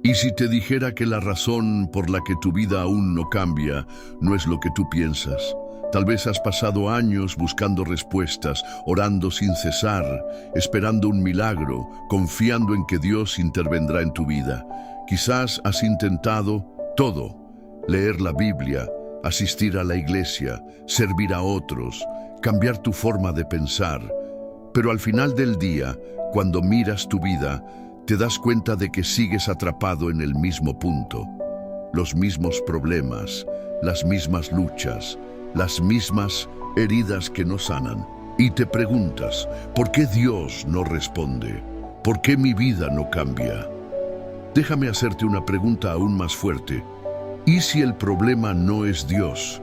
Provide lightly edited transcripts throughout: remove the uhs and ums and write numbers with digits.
¿Y si te dijera que la razón por la que tu vida aún no cambia no es lo que tú piensas? Tal vez has pasado años buscando respuestas, orando sin cesar, esperando un milagro, confiando en que Dios intervendrá en tu vida. Quizás has intentado todo: leer la Biblia, asistir a la iglesia, servir a otros, cambiar tu forma de pensar. Pero al final del día, cuando miras tu vida, te das cuenta de que sigues atrapado en el mismo punto. Los mismos problemas, las mismas luchas, las mismas heridas que no sanan. Y te preguntas, ¿por qué Dios no responde? ¿Por qué mi vida no cambia? Déjame hacerte una pregunta aún más fuerte. ¿Y si el problema no es Dios?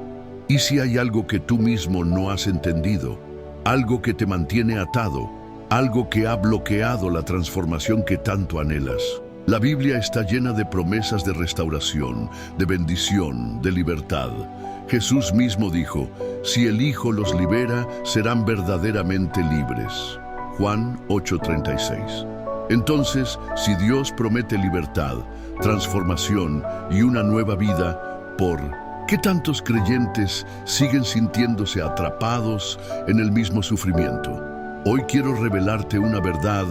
¿Y si hay algo que tú mismo no has entendido? Algo que te mantiene atado, algo que ha bloqueado la transformación que tanto anhelas. La Biblia está llena de promesas de restauración, de bendición, de libertad. Jesús mismo dijo: si el Hijo los libera, serán verdaderamente libres. Juan 8:36. Entonces, si Dios promete libertad, transformación y una nueva vida, ¿por qué tantos creyentes siguen sintiéndose atrapados en el mismo sufrimiento? Hoy quiero revelarte una verdad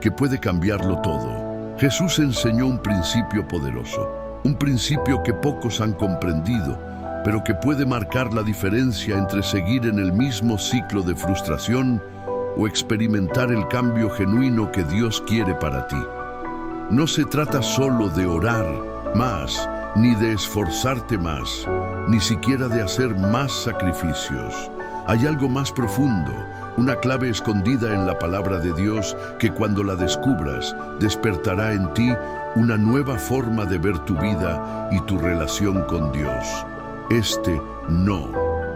que puede cambiarlo todo. Jesús enseñó un principio poderoso, un principio que pocos han comprendido, pero que puede marcar la diferencia entre seguir en el mismo ciclo de frustración o experimentar el cambio genuino que Dios quiere para ti. No se trata solo de orar más, ni de esforzarte más, ni siquiera de hacer más sacrificios. Hay algo más profundo, una clave escondida en la palabra de Dios que cuando la descubras, despertará en ti una nueva forma de ver tu vida y tu relación con Dios. Este no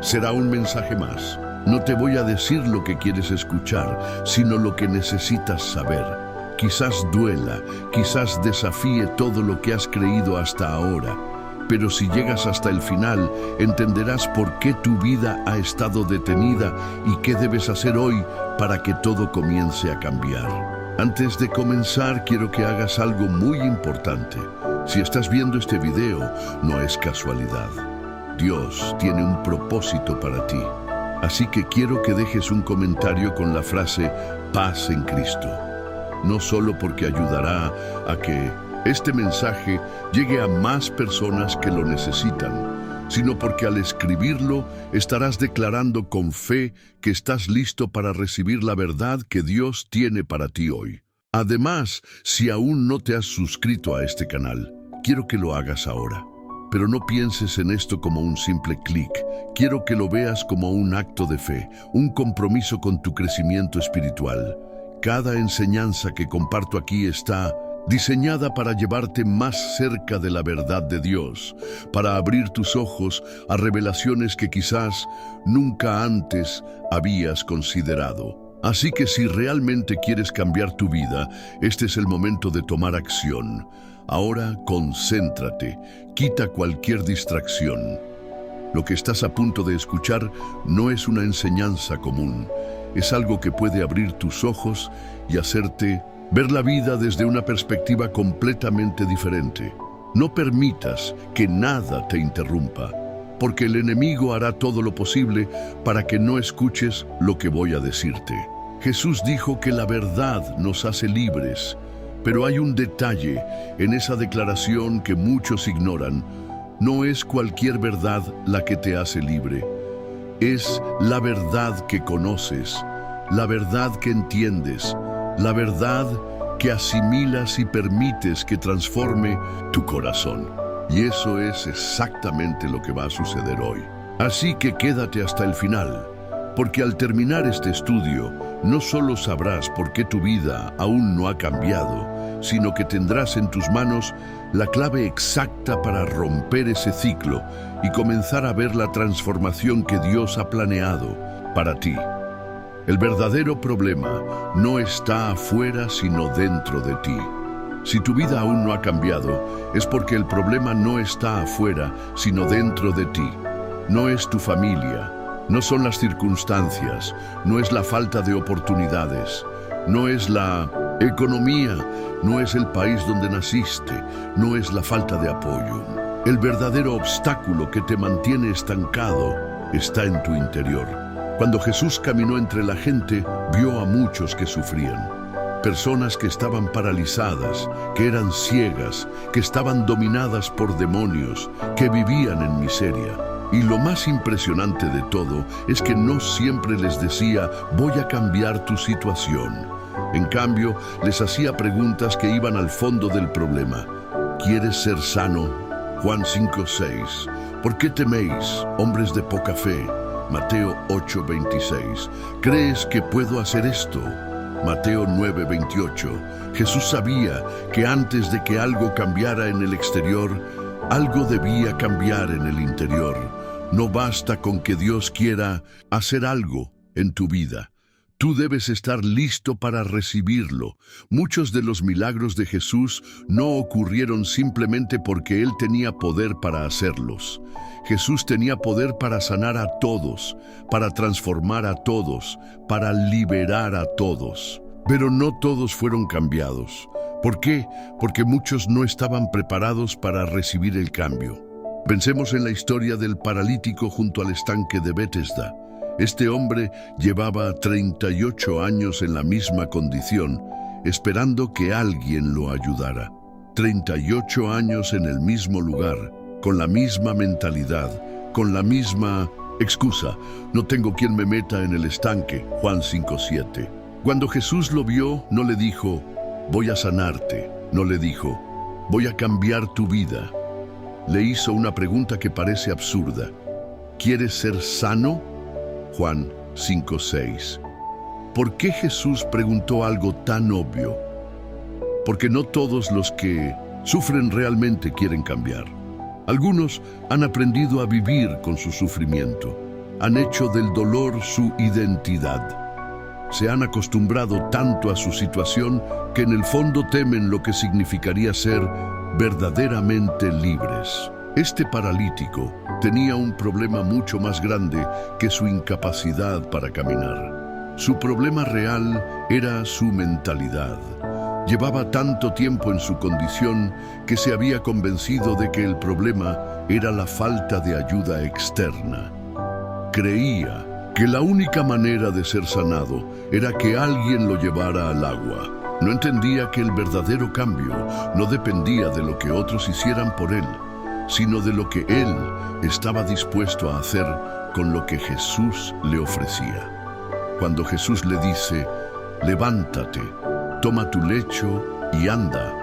será un mensaje más. No te voy a decir lo que quieres escuchar, sino lo que necesitas saber. Quizás duela, quizás desafíe todo lo que has creído hasta ahora, pero si llegas hasta el final, entenderás por qué tu vida ha estado detenida y qué debes hacer hoy para que todo comience a cambiar. Antes de comenzar, quiero que hagas algo muy importante. Si estás viendo este video, no es casualidad. Dios tiene un propósito para ti. Así que quiero que dejes un comentario con la frase "paz en Cristo". No solo porque ayudará a que este mensaje llegue a más personas que lo necesitan, sino porque al escribirlo estarás declarando con fe que estás listo para recibir la verdad que Dios tiene para ti hoy. Además, si aún no te has suscrito a este canal, quiero que lo hagas ahora. Pero no pienses en esto como un simple clic. Quiero que lo veas como un acto de fe, un compromiso con tu crecimiento espiritual. Cada enseñanza que comparto aquí está diseñada para llevarte más cerca de la verdad de Dios, para abrir tus ojos a revelaciones que quizás nunca antes habías considerado. Así que si realmente quieres cambiar tu vida, este es el momento de tomar acción. Ahora concéntrate, quita cualquier distracción. Lo que estás a punto de escuchar no es una enseñanza común, es algo que puede abrir tus ojos y hacerte ver la vida desde una perspectiva completamente diferente. No permitas que nada te interrumpa, porque el enemigo hará todo lo posible para que no escuches lo que voy a decirte. Jesús dijo que la verdad nos hace libres, pero hay un detalle en esa declaración que muchos ignoran. No es cualquier verdad la que te hace libre. Es la verdad que conoces, la verdad que entiendes, la verdad que asimilas y permites que transforme tu corazón. Y eso es exactamente lo que va a suceder hoy. Así que quédate hasta el final, porque al terminar este estudio, no solo sabrás por qué tu vida aún no ha cambiado, sino que tendrás en tus manos la clave exacta para romper ese ciclo y comenzar a ver la transformación que Dios ha planeado para ti. El verdadero problema no está afuera, sino dentro de ti. Si tu vida aún no ha cambiado, es porque el problema no está afuera, sino dentro de ti. No es tu familia, no son las circunstancias, no es la falta de oportunidades, No es la economía, no es el país donde naciste, no es la falta de apoyo. El verdadero obstáculo que te mantiene estancado está en tu interior. Cuando Jesús caminó entre la gente, vio a muchos que sufrían. Personas que estaban paralizadas, que eran ciegas, que estaban dominadas por demonios, que vivían en miseria. Y lo más impresionante de todo es que no siempre les decía, voy a cambiar tu situación. En cambio, les hacía preguntas que iban al fondo del problema. ¿Quieres ser sano? Juan 5:6. ¿Por qué teméis, hombres de poca fe? Mateo 8:26. ¿Crees que puedo hacer esto? Mateo 9:28. Jesús sabía que antes de que algo cambiara en el exterior, algo debía cambiar en el interior. No basta con que Dios quiera hacer algo en tu vida. Tú debes estar listo para recibirlo. Muchos de los milagros de Jesús no ocurrieron simplemente porque Él tenía poder para hacerlos. Jesús tenía poder para sanar a todos, para transformar a todos, para liberar a todos. Pero no todos fueron cambiados. ¿Por qué? Porque muchos no estaban preparados para recibir el cambio. Pensemos en la historia del paralítico junto al estanque de Betesda. Este hombre llevaba 38 años en la misma condición, esperando que alguien lo ayudara. 38 años en el mismo lugar, con la misma mentalidad, con la misma excusa. No tengo quien me meta en el estanque, Juan 5:7. Cuando Jesús lo vio, no le dijo, voy a sanarte. No le dijo, voy a cambiar tu vida. Le hizo una pregunta que parece absurda. ¿Quieres ser sano? Juan 5:6. ¿Por qué Jesús preguntó algo tan obvio? Porque no todos los que sufren realmente quieren cambiar. Algunos han aprendido a vivir con su sufrimiento. Han hecho del dolor su identidad. Se han acostumbrado tanto a su situación que en el fondo temen lo que significaría ser verdaderamente libres. Este paralítico tenía un problema mucho más grande que su incapacidad para caminar. Su problema real era su mentalidad. Llevaba tanto tiempo en su condición que se había convencido de que el problema era la falta de ayuda externa. Creía que la única manera de ser sanado era que alguien lo llevara al agua. No entendía que el verdadero cambio no dependía de lo que otros hicieran por él, sino de lo que él estaba dispuesto a hacer con lo que Jesús le ofrecía. Cuando Jesús le dice, levántate, toma tu lecho y anda,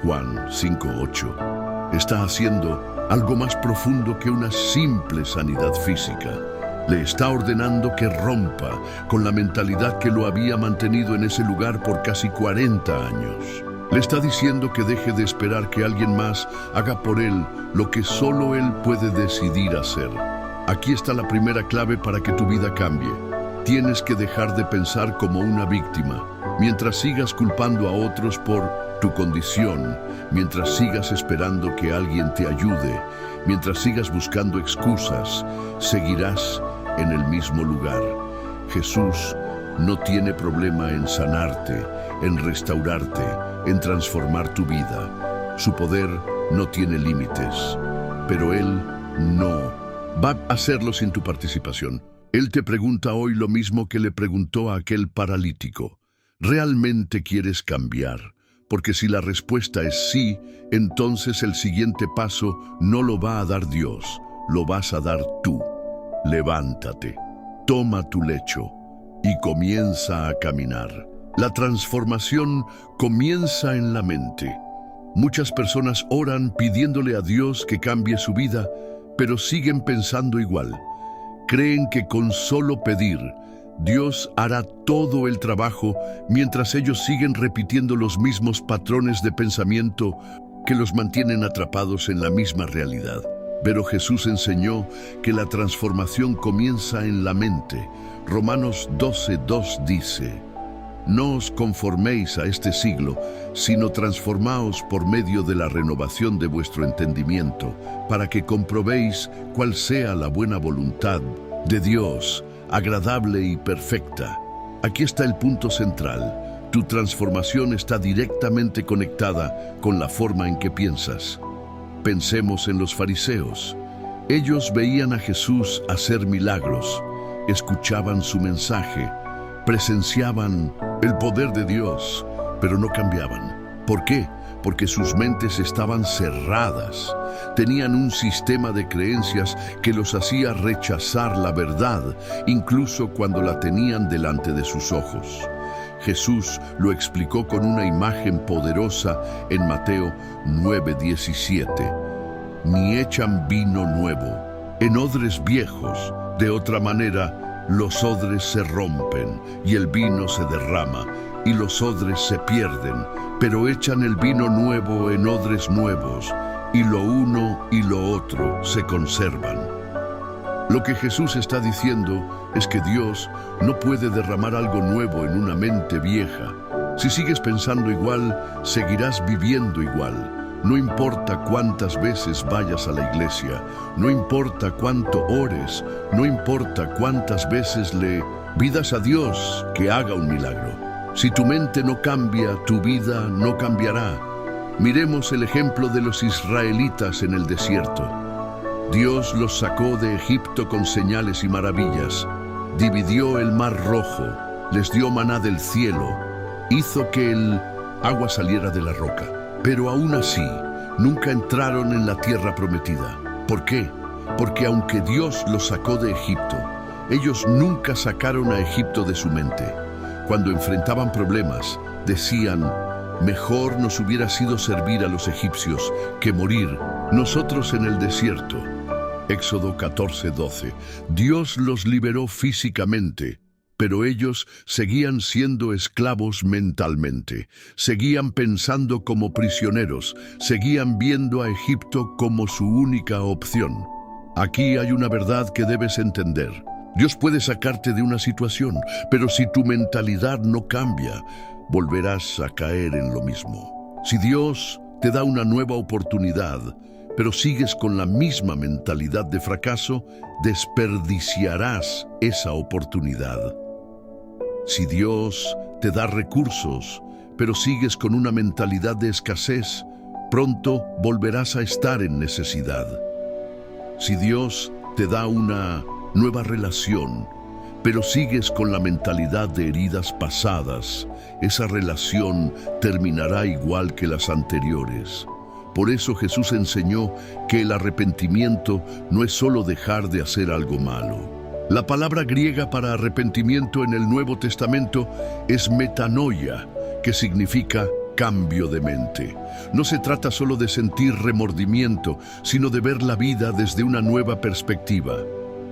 Juan 5:8, está haciendo algo más profundo que una simple sanidad física. Le está ordenando que rompa con la mentalidad que lo había mantenido en ese lugar por casi 40 años. Le está diciendo que deje de esperar que alguien más haga por él lo que solo él puede decidir hacer. Aquí está la primera clave para que tu vida cambie. Tienes que dejar de pensar como una víctima. Mientras sigas culpando a otros por tu condición, mientras sigas esperando que alguien te ayude, mientras sigas buscando excusas, seguirás en el mismo lugar. Jesús no tiene problema en sanarte, en restaurarte, en transformar tu vida. Su poder no tiene límites, pero Él no va a hacerlo sin tu participación. Él te pregunta hoy lo mismo que le preguntó a aquel paralítico. ¿Realmente quieres cambiar? Porque si la respuesta es sí, entonces el siguiente paso no lo va a dar Dios, lo vas a dar tú. Levántate, toma tu lecho y comienza a caminar. La transformación comienza en la mente. Muchas personas oran pidiéndole a Dios que cambie su vida, pero siguen pensando igual. Creen que con solo pedir, Dios hará todo el trabajo mientras ellos siguen repitiendo los mismos patrones de pensamiento que los mantienen atrapados en la misma realidad. Pero Jesús enseñó que la transformación comienza en la mente. Romanos 12:2 dice, no os conforméis a este siglo, sino transformaos por medio de la renovación de vuestro entendimiento, para que comprobéis cuál sea la buena voluntad de Dios, agradable y perfecta. Aquí está el punto central. Tu transformación está directamente conectada con la forma en que piensas. Pensemos en los fariseos. Ellos veían a Jesús hacer milagros, escuchaban su mensaje, presenciaban el poder de Dios, pero no cambiaban. ¿Por qué? Porque sus mentes estaban cerradas. Tenían un sistema de creencias que los hacía rechazar la verdad, incluso cuando la tenían delante de sus ojos. Jesús lo explicó con una imagen poderosa en Mateo 9:17. Ni echan vino nuevo en odres viejos, de otra manera los odres se rompen y el vino se derrama y los odres se pierden, pero echan el vino nuevo en odres nuevos y lo uno y lo otro se conservan. Lo que Jesús está diciendo es que Dios no puede derramar algo nuevo en una mente vieja. Si sigues pensando igual, seguirás viviendo igual. No importa cuántas veces vayas a la iglesia, no importa cuánto ores, no importa cuántas veces le pidas a Dios que haga un milagro. Si tu mente no cambia, tu vida no cambiará. Miremos el ejemplo de los israelitas en el desierto. Dios los sacó de Egipto con señales y maravillas. Dividió el mar rojo, les dio maná del cielo, hizo que el agua saliera de la roca. Pero aún así, nunca entraron en la tierra prometida. ¿Por qué? Porque aunque Dios los sacó de Egipto, ellos nunca sacaron a Egipto de su mente. Cuando enfrentaban problemas, decían: mejor nos hubiera sido servir a los egipcios que morir nosotros en el desierto. Éxodo 14:12. Dios los liberó físicamente, pero ellos seguían siendo esclavos mentalmente, seguían pensando como prisioneros, seguían viendo a Egipto como su única opción. Aquí hay una verdad que debes entender. Dios puede sacarte de una situación, pero si tu mentalidad no cambia, volverás a caer en lo mismo. Si Dios te da una nueva oportunidad, pero sigues con la misma mentalidad de fracaso, desperdiciarás esa oportunidad. Si Dios te da recursos, pero sigues con una mentalidad de escasez, pronto volverás a estar en necesidad. Si Dios te da una nueva relación, pero sigues con la mentalidad de heridas pasadas, esa relación terminará igual que las anteriores. Por eso Jesús enseñó que el arrepentimiento no es solo dejar de hacer algo malo. La palabra griega para arrepentimiento en el Nuevo Testamento es metanoia, que significa cambio de mente. No se trata solo de sentir remordimiento, sino de ver la vida desde una nueva perspectiva.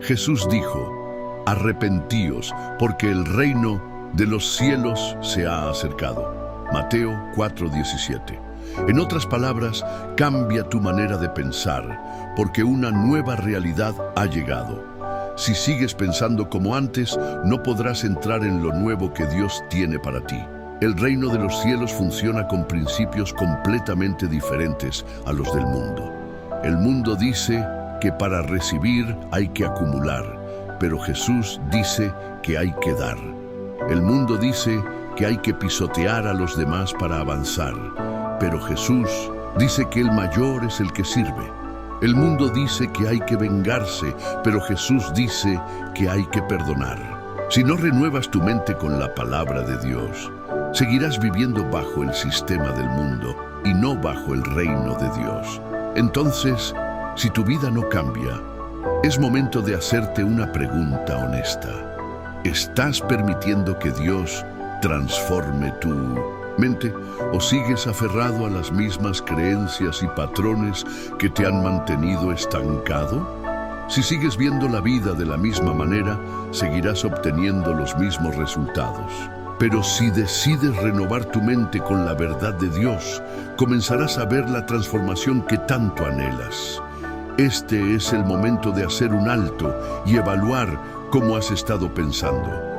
Jesús dijo: arrepentíos, porque el reino de los cielos se ha acercado. Mateo 4:17. En otras palabras, cambia tu manera de pensar, porque una nueva realidad ha llegado. Si sigues pensando como antes, no podrás entrar en lo nuevo que Dios tiene para ti. El reino de los cielos funciona con principios completamente diferentes a los del mundo. El mundo dice que para recibir hay que acumular, pero Jesús dice que hay que dar. El mundo dice que hay que pisotear a los demás para avanzar, pero Jesús dice que el mayor es el que sirve. El mundo dice que hay que vengarse, pero Jesús dice que hay que perdonar. Si no renuevas tu mente con la palabra de Dios, seguirás viviendo bajo el sistema del mundo y no bajo el reino de Dios. Entonces, si tu vida no cambia, es momento de hacerte una pregunta honesta. ¿Estás permitiendo que Dios transforme tu mente o sigues aferrado a las mismas creencias y patrones que te han mantenido estancado? Si sigues viendo la vida de la misma manera, seguirás obteniendo los mismos resultados. Pero si decides renovar tu mente con la verdad de Dios, comenzarás a ver la transformación que tanto anhelas. Este es el momento de hacer un alto y evaluar cómo has estado pensando.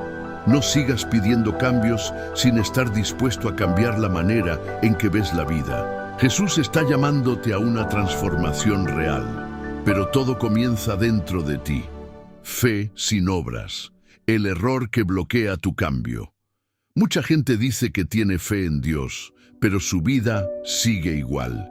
No sigas pidiendo cambios sin estar dispuesto a cambiar la manera en que ves la vida. Jesús está llamándote a una transformación real, pero todo comienza dentro de ti. Fe sin obras, el error que bloquea tu cambio. Mucha gente dice que tiene fe en Dios, pero su vida sigue igual.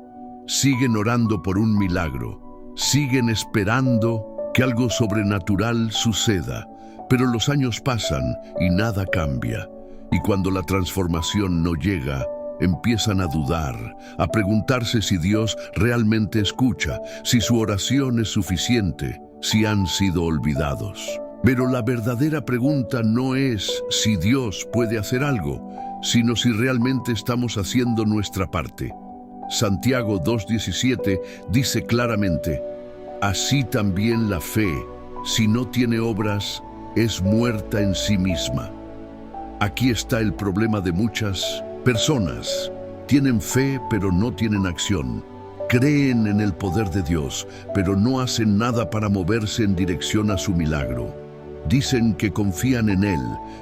Siguen orando por un milagro, siguen esperando que algo sobrenatural suceda, pero los años pasan y nada cambia. Y cuando la transformación no llega, empiezan a dudar, a preguntarse si Dios realmente escucha, si su oración es suficiente, si han sido olvidados. Pero la verdadera pregunta no es si Dios puede hacer algo, sino si realmente estamos haciendo nuestra parte. Santiago 2:17 dice claramente: así también la fe, si no tiene obras, es muerta en sí misma. Aquí está el problema de muchas personas. Tienen fe, pero no tienen acción. Creen en el poder de Dios, pero no hacen nada para moverse en dirección a su milagro. Dicen que confían en Él,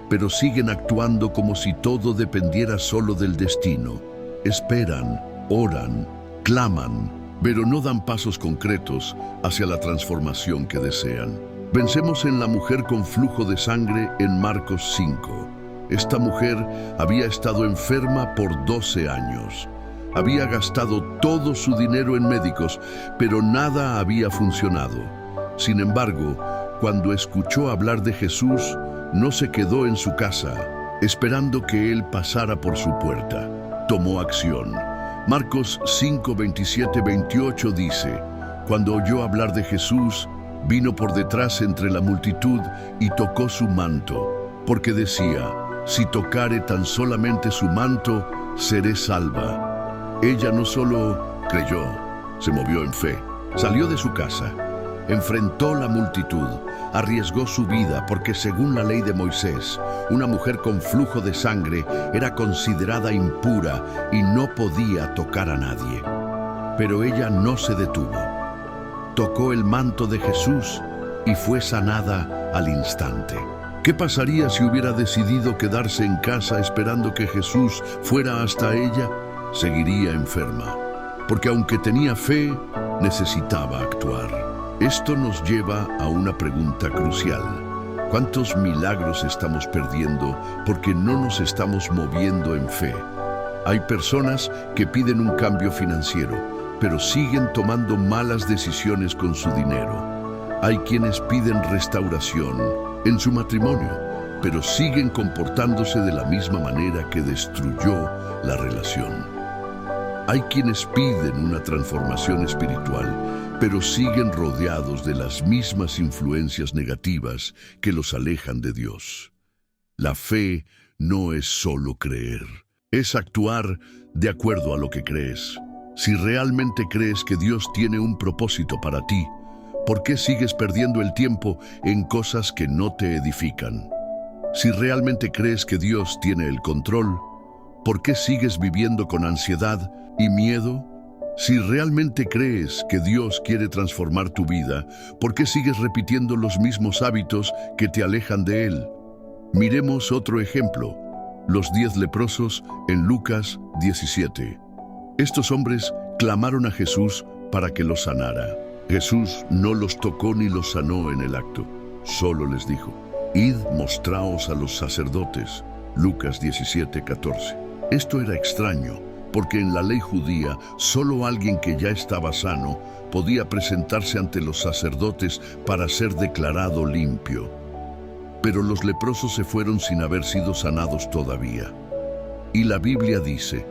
pero siguen actuando como si todo dependiera solo del destino. Esperan, oran, claman, pero no dan pasos concretos hacia la transformación que desean. Pensemos en la mujer con flujo de sangre en Marcos 5. Esta mujer había estado enferma por 12 años. Había gastado todo su dinero en médicos, pero nada había funcionado. Sin embargo, cuando escuchó hablar de Jesús, no se quedó en su casa, esperando que Él pasara por su puerta. Tomó acción. Marcos 5, 27, 28 dice: cuando oyó hablar de Jesús, vino por detrás entre la multitud y tocó su manto, porque decía: si tocare tan solamente su manto, seré salva. Ella no solo creyó, se movió en fe, salió de su casa, enfrentó la multitud, arriesgó su vida porque según la ley de Moisés, una mujer con flujo de sangre era considerada impura y no podía tocar a nadie. Pero ella no se detuvo. Tocó el manto de Jesús y fue sanada al instante. ¿Qué pasaría si hubiera decidido quedarse en casa esperando que Jesús fuera hasta ella? Seguiría enferma, porque aunque tenía fe, necesitaba actuar. Esto nos lleva a una pregunta crucial. ¿Cuántos milagros estamos perdiendo porque no nos estamos moviendo en fe? Hay personas que piden un cambio financiero, pero siguen tomando malas decisiones con su dinero. Hay quienes piden restauración en su matrimonio, pero siguen comportándose de la misma manera que destruyó la relación. Hay quienes piden una transformación espiritual, pero siguen rodeados de las mismas influencias negativas que los alejan de Dios. La fe no es solo creer, es actuar de acuerdo a lo que crees. Si realmente crees que Dios tiene un propósito para ti, ¿por qué sigues perdiendo el tiempo en cosas que no te edifican? Si realmente crees que Dios tiene el control, ¿por qué sigues viviendo con ansiedad y miedo? Si realmente crees que Dios quiere transformar tu vida, ¿por qué sigues repitiendo los mismos hábitos que te alejan de Él? Miremos otro ejemplo, los 10 leprosos en Lucas 17. Estos hombres clamaron a Jesús para que los sanara. Jesús no los tocó ni los sanó en el acto, solo les dijo: id, mostraos a los sacerdotes. Lucas 17, 14. Esto era extraño, porque en la ley judía solo alguien que ya estaba sano podía presentarse ante los sacerdotes para ser declarado limpio. Pero los leprosos se fueron sin haber sido sanados todavía. Y la Biblia dice: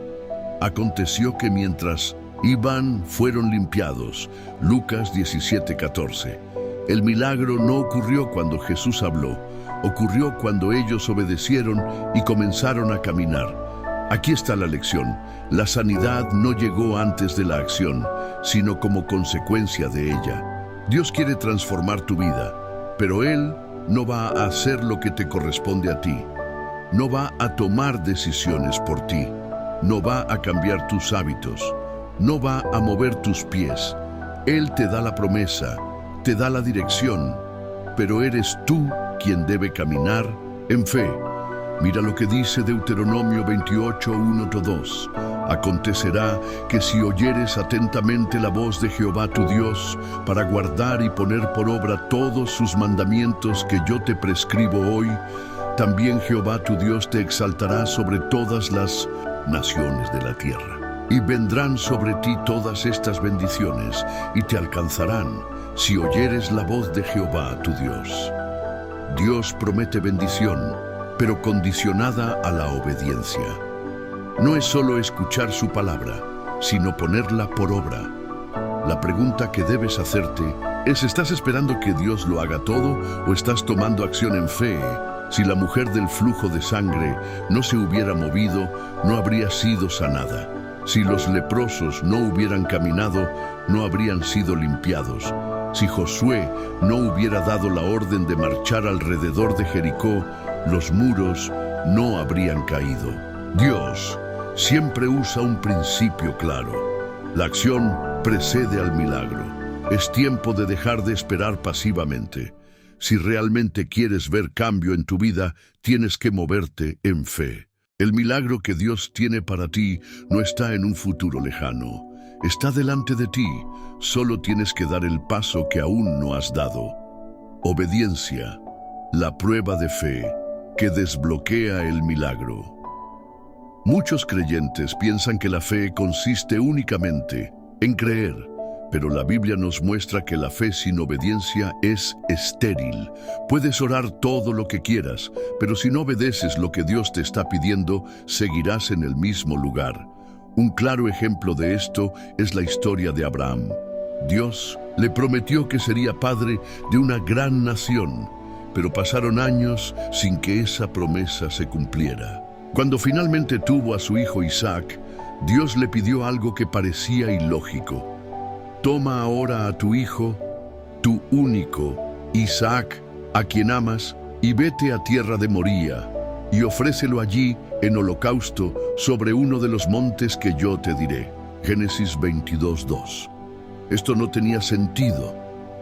aconteció que mientras iban, fueron limpiados. Lucas 17, 14. El milagro no ocurrió cuando Jesús habló, ocurrió cuando ellos obedecieron y comenzaron a caminar. Aquí está la lección. La sanidad no llegó antes de la acción, sino como consecuencia de ella. Dios quiere transformar tu vida, pero Él no va a hacer lo que te corresponde a ti. No va a tomar decisiones por ti. No va a cambiar tus hábitos. No va a mover tus pies. Él te da la promesa, te da la dirección, pero eres tú quien debe caminar en fe. Mira lo que dice Deuteronomio 28, 1-2. Acontecerá que si oyeres atentamente la voz de Jehová tu Dios, para guardar y poner por obra todos sus mandamientos que yo te prescribo hoy, también Jehová tu Dios te exaltará sobre todas las naciones de la tierra. Y vendrán sobre ti todas estas bendiciones, y te alcanzarán, si oyeres la voz de Jehová tu Dios. Dios promete bendición, pero condicionada a la obediencia. No es solo escuchar su palabra, sino ponerla por obra. La pregunta que debes hacerte es: ¿estás esperando que Dios lo haga todo o estás tomando acción en fe? Si la mujer del flujo de sangre no se hubiera movido, no habría sido sanada. Si los leprosos no hubieran caminado, no habrían sido limpiados. Si Josué no hubiera dado la orden de marchar alrededor de Jericó, los muros no habrían caído. Dios siempre usa un principio claro. La acción precede al milagro. Es tiempo de dejar de esperar pasivamente. Si realmente quieres ver cambio en tu vida, tienes que moverte en fe. El milagro que Dios tiene para ti no está en un futuro lejano. Está delante de ti. Solo tienes que dar el paso que aún no has dado. Obediencia, la prueba de fe que desbloquea el milagro. Muchos creyentes piensan que la fe consiste únicamente en creer, pero la Biblia nos muestra que la fe sin obediencia es estéril. Puedes orar todo lo que quieras, pero si no obedeces lo que Dios te está pidiendo, seguirás en el mismo lugar. Un claro ejemplo de esto es la historia de Abraham. Dios le prometió que sería padre de una gran nación, pero pasaron años sin que esa promesa se cumpliera. Cuando finalmente tuvo a su hijo Isaac, Dios le pidió algo que parecía ilógico. Toma ahora a tu hijo, tu único, Isaac, a quien amas, y vete a tierra de Moría, y ofrécelo allí en holocausto sobre uno de los montes que yo te diré. Génesis 22:2. Esto no tenía sentido.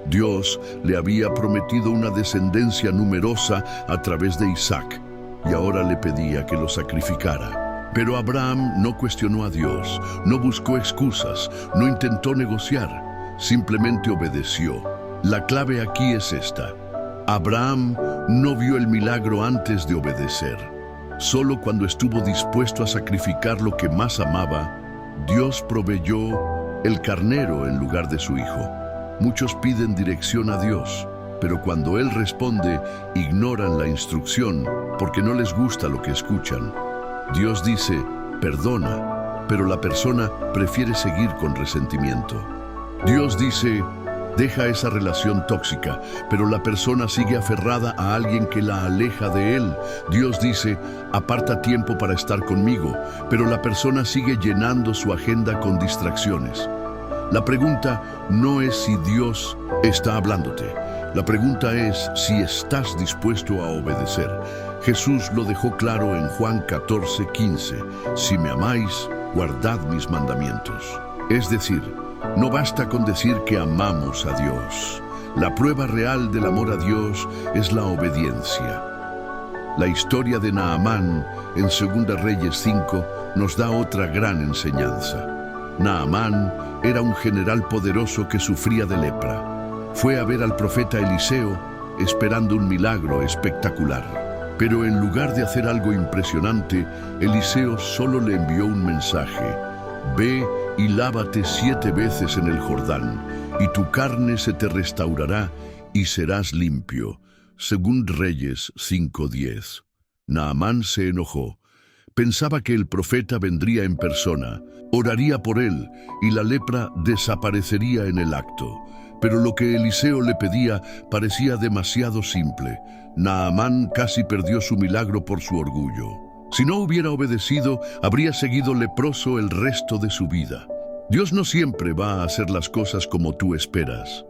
Dios le había prometido una descendencia numerosa a través de Isaac, y ahora le pedía que lo sacrificara. Pero Abraham no cuestionó a Dios, no buscó excusas, no intentó negociar, simplemente obedeció. La clave aquí es esta: Abraham no vio el milagro antes de obedecer. Solo cuando estuvo dispuesto a sacrificar lo que más amaba, Dios proveyó el carnero en lugar de su hijo. Muchos piden dirección a Dios, pero cuando Él responde, ignoran la instrucción porque no les gusta lo que escuchan. Dios dice, perdona, pero la persona prefiere seguir con resentimiento. Dios dice, deja esa relación tóxica, pero la persona sigue aferrada a alguien que la aleja de Él. Dios dice, aparta tiempo para estar conmigo, pero la persona sigue llenando su agenda con distracciones. La pregunta no es si Dios está hablándote. La pregunta es si estás dispuesto a obedecer. Jesús lo dejó claro en Juan 14:15. Si me amáis, guardad mis mandamientos. Es decir, no basta con decir que amamos a Dios. La prueba real del amor a Dios es la obediencia. La historia de Naamán en 2 Reyes 5 nos da otra gran enseñanza. Naamán era un general poderoso que sufría de lepra. Fue a ver al profeta Eliseo esperando un milagro espectacular. Pero en lugar de hacer algo impresionante, Eliseo solo le envió un mensaje: ve y lávate 7 veces en el Jordán, y tu carne se te restaurará y serás limpio. 2 Reyes 5:10. Naamán se enojó. Pensaba que el profeta vendría en persona, oraría por él y la lepra desaparecería en el acto. Pero lo que Eliseo le pedía parecía demasiado simple. Naamán casi perdió su milagro por su orgullo. Si no hubiera obedecido, habría seguido leproso el resto de su vida. Dios no siempre va a hacer las cosas como tú esperas.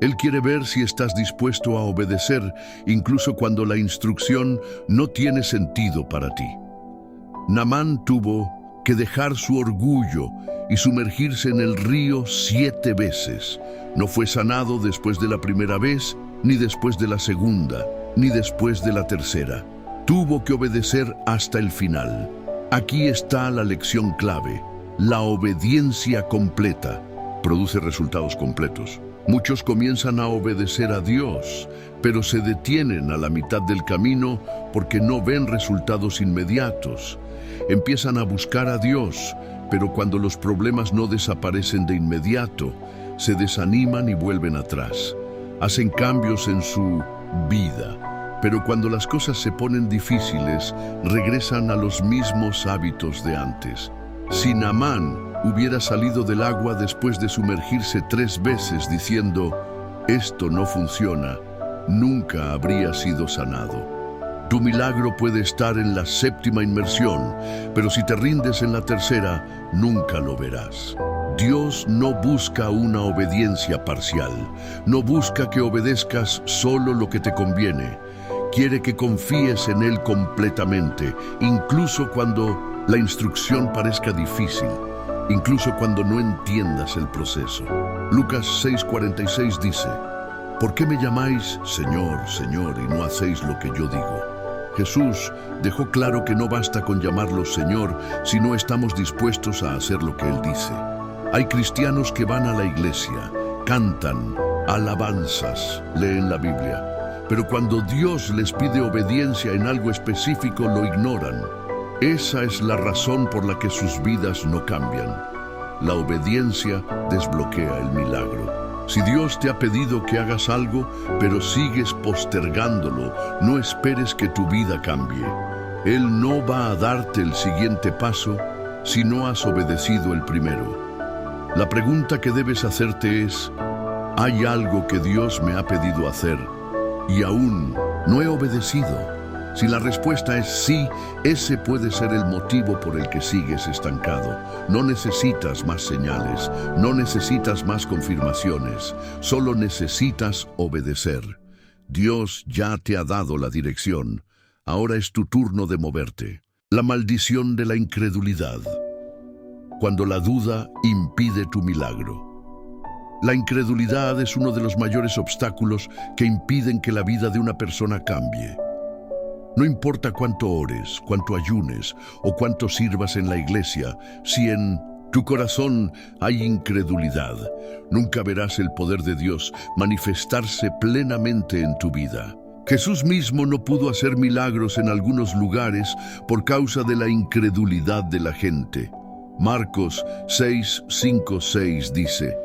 Él quiere ver si estás dispuesto a obedecer, incluso cuando la instrucción no tiene sentido para ti. Naamán tuvo que dejar su orgullo y sumergirse en el río 7 veces. No fue sanado después de la primera vez, ni después de la segunda, ni después de la tercera. Tuvo que obedecer hasta el final. Aquí está la lección clave: la obediencia completa. produce resultados completos. Muchos comienzan a obedecer a Dios, pero se detienen a la mitad del camino porque no ven resultados inmediatos. Empiezan a buscar a Dios, pero cuando los problemas no desaparecen de inmediato, se desaniman y vuelven atrás. Hacen cambios en su vida, pero cuando las cosas se ponen difíciles, regresan a los mismos hábitos de antes. Si Naamán hubiera salido del agua después de sumergirse 3 veces diciendo, esto no funciona, nunca habría sido sanado. Tu milagro puede estar en la 7ª inmersión, pero si te rindes en la 3ª, nunca lo verás. Dios no busca una obediencia parcial, no busca que obedezcas solo lo que te conviene. Quiere que confíes en Él completamente, incluso cuando la instrucción parezca difícil, incluso cuando no entiendas el proceso. Lucas 6:46 dice, ¿por qué me llamáis Señor, Señor, y no hacéis lo que yo digo? Jesús dejó claro que no basta con llamarlo Señor si no estamos dispuestos a hacer lo que Él dice. Hay cristianos que van a la iglesia, cantan, alabanzas, leen la Biblia, pero cuando Dios les pide obediencia en algo específico lo ignoran. Esa es la razón por la que sus vidas no cambian. La obediencia desbloquea el milagro. Si Dios te ha pedido que hagas algo, pero sigues postergándolo, no esperes que tu vida cambie. Él no va a darte el siguiente paso si no has obedecido el primero. La pregunta que debes hacerte es, ¿hay algo que Dios me ha pedido hacer y aún no he obedecido? Si la respuesta es sí, ese puede ser el motivo por el que sigues estancado. No necesitas más señales, no necesitas más confirmaciones, solo necesitas obedecer. Dios ya te ha dado la dirección. Ahora es tu turno de moverte. La maldición de la incredulidad. Cuando la duda impide tu milagro. La incredulidad es uno de los mayores obstáculos que impiden que la vida de una persona cambie. No importa cuánto ores, cuánto ayunes o cuánto sirvas en la iglesia, si en tu corazón hay incredulidad, nunca verás el poder de Dios manifestarse plenamente en tu vida. Jesús mismo no pudo hacer milagros en algunos lugares por causa de la incredulidad de la gente. Marcos 6:5-6 dice,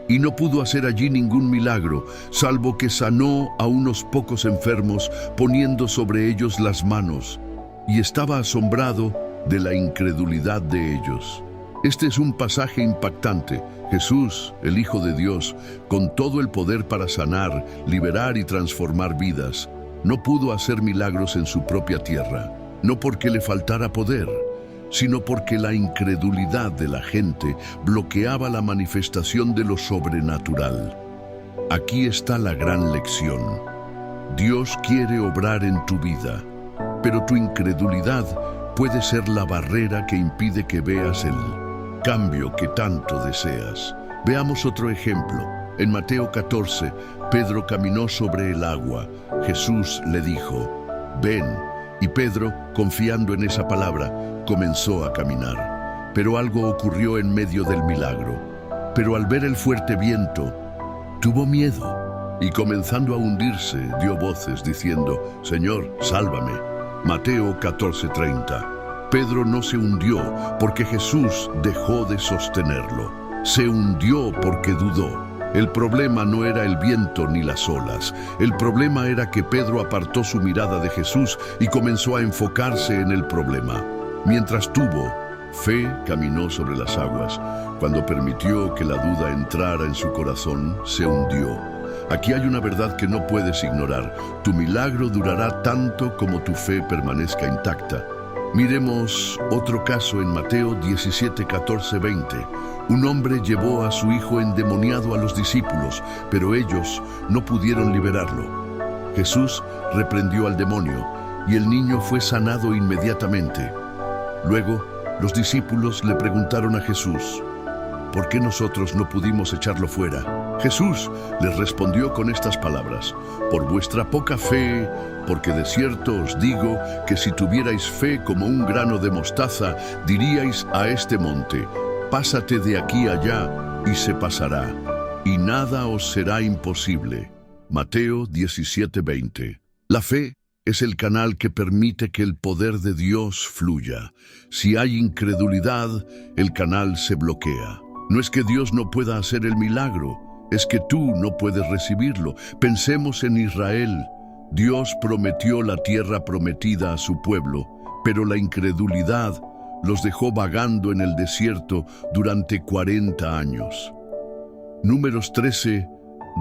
y no pudo hacer allí ningún milagro, salvo que sanó a unos pocos enfermos poniendo sobre ellos las manos, y estaba asombrado de la incredulidad de ellos. Este es un pasaje impactante. Jesús, el Hijo de Dios, con todo el poder para sanar, liberar y transformar vidas, no pudo hacer milagros en su propia tierra, no porque le faltara poder, sino porque la incredulidad de la gente bloqueaba la manifestación de lo sobrenatural. Aquí está la gran lección. Dios quiere obrar en tu vida, pero tu incredulidad puede ser la barrera que impide que veas el cambio que tanto deseas. Veamos otro ejemplo. En Mateo 14, Pedro caminó sobre el agua. Jesús le dijo, ven. Y Pedro, confiando en esa palabra, comenzó a caminar. Pero algo ocurrió en medio del milagro. Pero al ver el fuerte viento, tuvo miedo y comenzando a hundirse, dio voces diciendo, Señor, sálvame. Mateo 14:30. Pedro no se hundió porque Jesús dejó de sostenerlo. Se hundió porque dudó. El problema no era el viento ni las olas. El problema era que Pedro apartó su mirada de Jesús y comenzó a enfocarse en el problema. Mientras tuvo fe, caminó sobre las aguas. Cuando permitió que la duda entrara en su corazón, se hundió. Aquí hay una verdad que no puedes ignorar. Tu milagro durará tanto como tu fe permanezca intacta. Miremos otro caso en Mateo 17, 14, 20. Un hombre llevó a su hijo endemoniado a los discípulos, pero ellos no pudieron liberarlo. Jesús reprendió al demonio y el niño fue sanado inmediatamente. Luego, los discípulos le preguntaron a Jesús, ¿por qué nosotros no pudimos echarlo fuera? Jesús les respondió con estas palabras, por vuestra poca fe, porque de cierto os digo que si tuvierais fe como un grano de mostaza, diríais a este monte, pásate de aquí allá, y se pasará, y nada os será imposible. Mateo 17:20. La fe es el canal que permite que el poder de Dios fluya. Si hay incredulidad, el canal se bloquea. No es que Dios no pueda hacer el milagro, es que tú no puedes recibirlo. Pensemos en Israel. Dios prometió la tierra prometida a su pueblo, pero la incredulidad los dejó vagando en el desierto durante 40 años. Números 13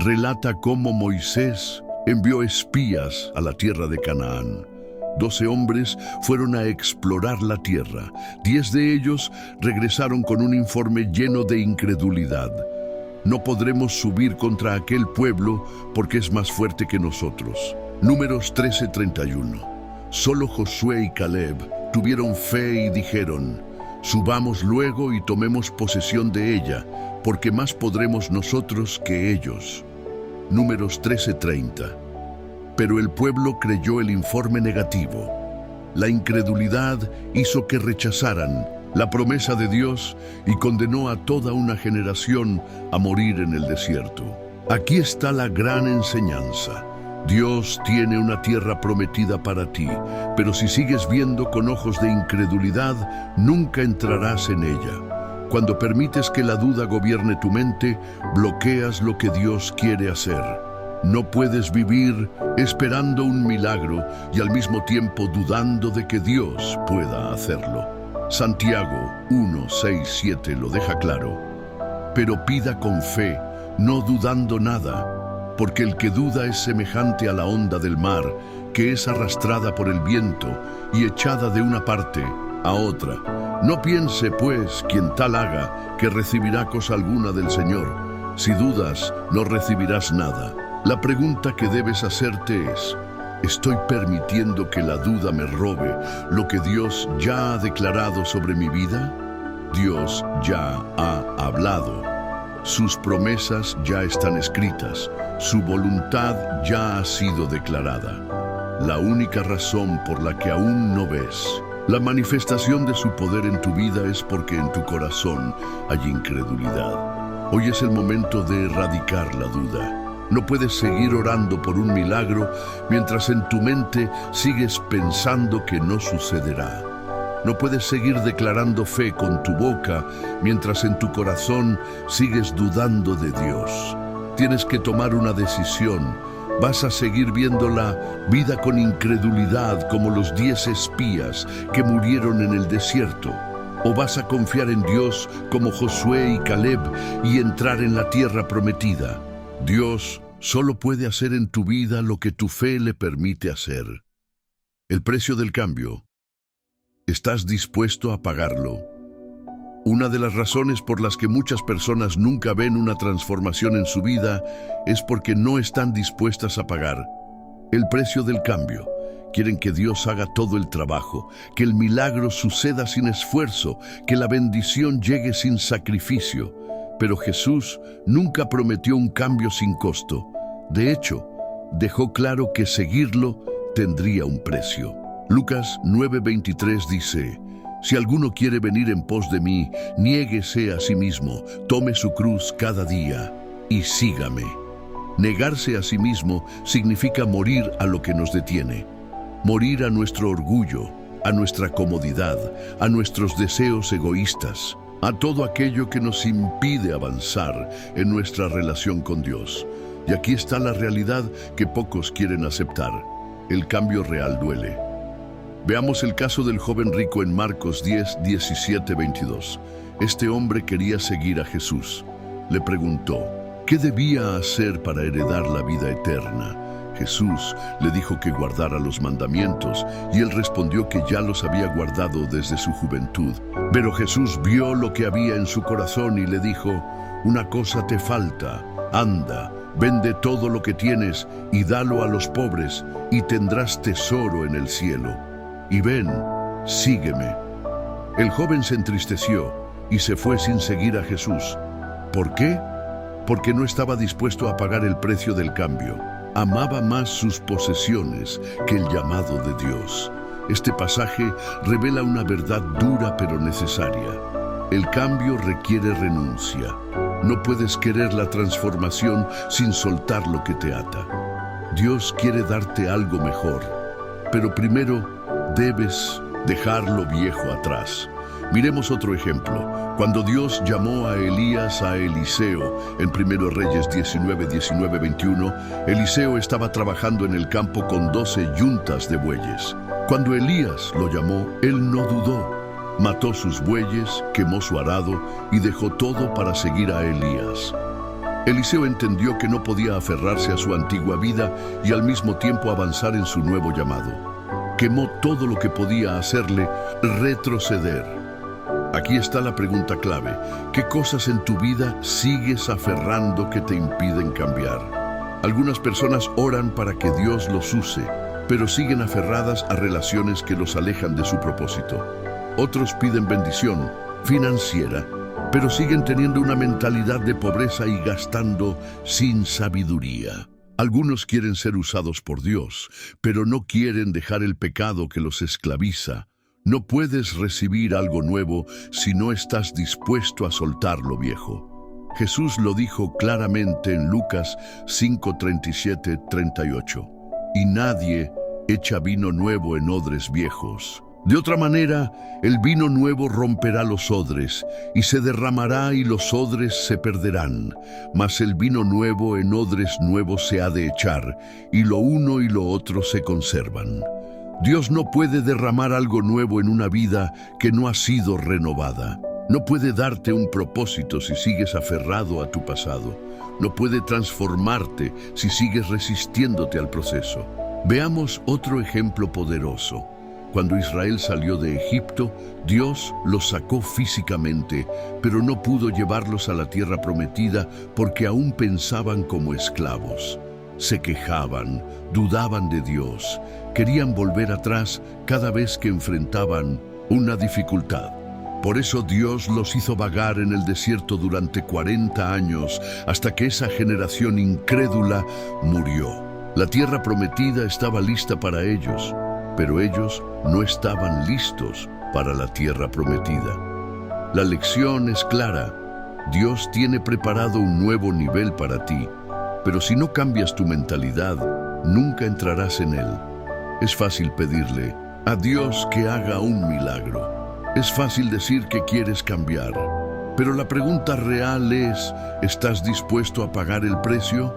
relata cómo Moisés envió espías a la tierra de Canaán. 12 hombres fueron a explorar la tierra. 10 de ellos regresaron con un informe lleno de incredulidad. No podremos subir contra aquel pueblo porque es más fuerte que nosotros. Números 13:31. Solo Josué y Caleb tuvieron fe y dijeron: subamos luego y tomemos posesión de ella, porque más podremos nosotros que ellos. Números 13:30. Pero el pueblo creyó el informe negativo. La incredulidad hizo que rechazaran la promesa de Dios y condenó a toda una generación a morir en el desierto. Aquí está la gran enseñanza. Dios tiene una tierra prometida para ti, pero si sigues viendo con ojos de incredulidad, nunca entrarás en ella. Cuando permites que la duda gobierne tu mente, bloqueas lo que Dios quiere hacer. No puedes vivir esperando un milagro y al mismo tiempo dudando de que Dios pueda hacerlo. Santiago 1:6-7 lo deja claro. Pero pida con fe, no dudando nada, porque el que duda es semejante a la onda del mar, que es arrastrada por el viento y echada de una parte a otra. No piense, pues, quien tal haga, que recibirá cosa alguna del Señor. Si dudas, no recibirás nada. La pregunta que debes hacerte es: ¿estoy permitiendo que la duda me robe lo que Dios ya ha declarado sobre mi vida? Dios ya ha hablado. Sus promesas ya están escritas. Su voluntad ya ha sido declarada. La única razón por la que aún no ves la manifestación de su poder en tu vida es porque en tu corazón hay incredulidad. Hoy es el momento de erradicar la duda. No puedes seguir orando por un milagro mientras en tu mente sigues pensando que no sucederá. No puedes seguir declarando fe con tu boca mientras en tu corazón sigues dudando de Dios. Tienes que tomar una decisión. ¿Vas a seguir viendo la vida con incredulidad como los 10 espías que murieron en el desierto? ¿O vas a confiar en Dios como Josué y Caleb y entrar en la tierra prometida? Dios solo puede hacer en tu vida lo que tu fe le permite hacer. El precio del cambio. ¿Estás dispuesto a pagarlo? Una de las razones por las que muchas personas nunca ven una transformación en su vida es porque no están dispuestas a pagar el precio del cambio. Quieren que Dios haga todo el trabajo, que el milagro suceda sin esfuerzo, que la bendición llegue sin sacrificio. Pero Jesús nunca prometió un cambio sin costo. De hecho, dejó claro que seguirlo tendría un precio. Lucas 9:23 dice: si alguno quiere venir en pos de mí, niéguese a sí mismo, tome su cruz cada día y sígame. Negarse a sí mismo significa morir a lo que nos detiene, morir a nuestro orgullo, a nuestra comodidad, a nuestros deseos egoístas, a todo aquello que nos impide avanzar en nuestra relación con Dios. Y aquí está la realidad que pocos quieren aceptar. El cambio real duele. Veamos el caso del joven rico en Marcos 10:17-22. Este hombre quería seguir a Jesús. Le preguntó: ¿qué debía hacer para heredar la vida eterna? Jesús le dijo que guardara los mandamientos, y él respondió que ya los había guardado desde su juventud. Pero Jesús vio lo que había en su corazón y le dijo: una cosa te falta, anda, vende todo lo que tienes y dalo a los pobres, y tendrás tesoro en el cielo. Y ven, sígueme. El joven se entristeció y se fue sin seguir a Jesús. ¿Por qué? Porque no estaba dispuesto a pagar el precio del cambio. Amaba más sus posesiones que el llamado de Dios. Este pasaje revela una verdad dura pero necesaria. El cambio requiere renuncia. No puedes querer la transformación sin soltar lo que te ata. Dios quiere darte algo mejor, pero primero debes dejar lo viejo atrás. Miremos otro ejemplo. Cuando Dios llamó a Elías a Eliseo, en 1 Reyes 19:21, Eliseo estaba trabajando en el campo con 12 yuntas de bueyes. Cuando Elías lo llamó, él no dudó. Mató sus bueyes, quemó su arado y dejó todo para seguir a Elías. Eliseo entendió que no podía aferrarse a su antigua vida y al mismo tiempo avanzar en su nuevo llamado. Quemó todo lo que podía hacerle retroceder. Aquí está la pregunta clave. ¿Qué cosas en tu vida sigues aferrando que te impiden cambiar? Algunas personas oran para que Dios los use, pero siguen aferradas a relaciones que los alejan de su propósito. Otros piden bendición financiera, pero siguen teniendo una mentalidad de pobreza y gastando sin sabiduría. Algunos quieren ser usados por Dios, pero no quieren dejar el pecado que los esclaviza. No puedes recibir algo nuevo si no estás dispuesto a soltar lo viejo. Jesús lo dijo claramente en Lucas 5:37-38. Y nadie echa vino nuevo en odres viejos. De otra manera, el vino nuevo romperá los odres, y se derramará y los odres se perderán. Mas el vino nuevo en odres nuevos se ha de echar, y lo uno y lo otro se conservan. Dios no puede derramar algo nuevo en una vida que no ha sido renovada. No puede darte un propósito si sigues aferrado a tu pasado. No puede transformarte si sigues resistiéndote al proceso. Veamos otro ejemplo poderoso. Cuando Israel salió de Egipto, Dios los sacó físicamente, pero no pudo llevarlos a la tierra prometida porque aún pensaban como esclavos. Se quejaban, dudaban de Dios, querían volver atrás cada vez que enfrentaban una dificultad. Por eso Dios los hizo vagar en el desierto durante 40 años, hasta que esa generación incrédula murió. La tierra prometida estaba lista para ellos, pero ellos no estaban listos para la tierra prometida. La lección es clara. Dios tiene preparado un nuevo nivel para ti, pero si no cambias tu mentalidad, nunca entrarás en él. Es fácil pedirle a Dios que haga un milagro. Es fácil decir que quieres cambiar, pero la pregunta real es, ¿estás dispuesto a pagar el precio?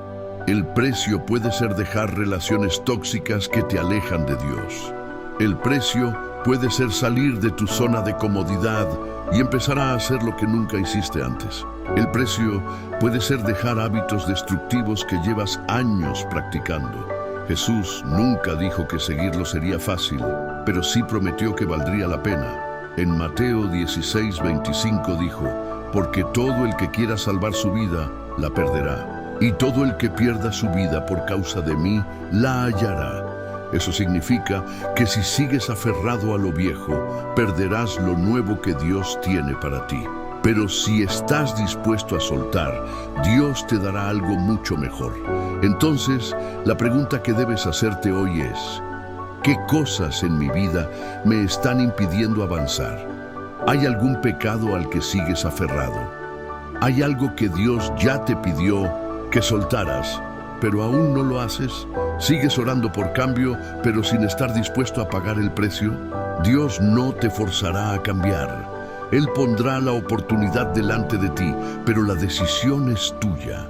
El precio puede ser dejar relaciones tóxicas que te alejan de Dios. El precio puede ser salir de tu zona de comodidad y empezar a hacer lo que nunca hiciste antes. El precio puede ser dejar hábitos destructivos que llevas años practicando. Jesús nunca dijo que seguirlo sería fácil, pero sí prometió que valdría la pena. En Mateo 16:25 dijo, porque todo el que quiera salvar su vida, la perderá. Y todo el que pierda su vida por causa de mí, la hallará. Eso significa que si sigues aferrado a lo viejo, perderás lo nuevo que Dios tiene para ti. Pero si estás dispuesto a soltar, Dios te dará algo mucho mejor. Entonces, la pregunta que debes hacerte hoy es, ¿qué cosas en mi vida me están impidiendo avanzar? ¿Hay algún pecado al que sigues aferrado? ¿Hay algo que Dios ya te pidió que soltaras, pero aún no lo haces? ¿Sigues orando por cambio, pero sin estar dispuesto a pagar el precio? Dios no te forzará a cambiar. Él pondrá la oportunidad delante de ti, pero la decisión es tuya.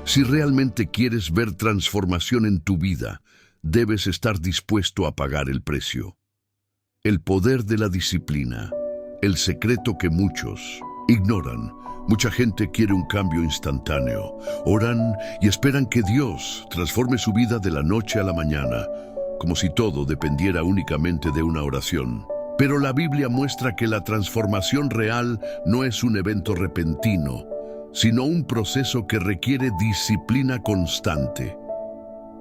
Si realmente quieres ver transformación en tu vida, debes estar dispuesto a pagar el precio. El poder de la disciplina, el secreto que muchos ignoran. Mucha gente quiere un cambio instantáneo. Oran y esperan que Dios transforme su vida de la noche a la mañana, como si todo dependiera únicamente de una oración. Pero la Biblia muestra que la transformación real no es un evento repentino, sino un proceso que requiere disciplina constante.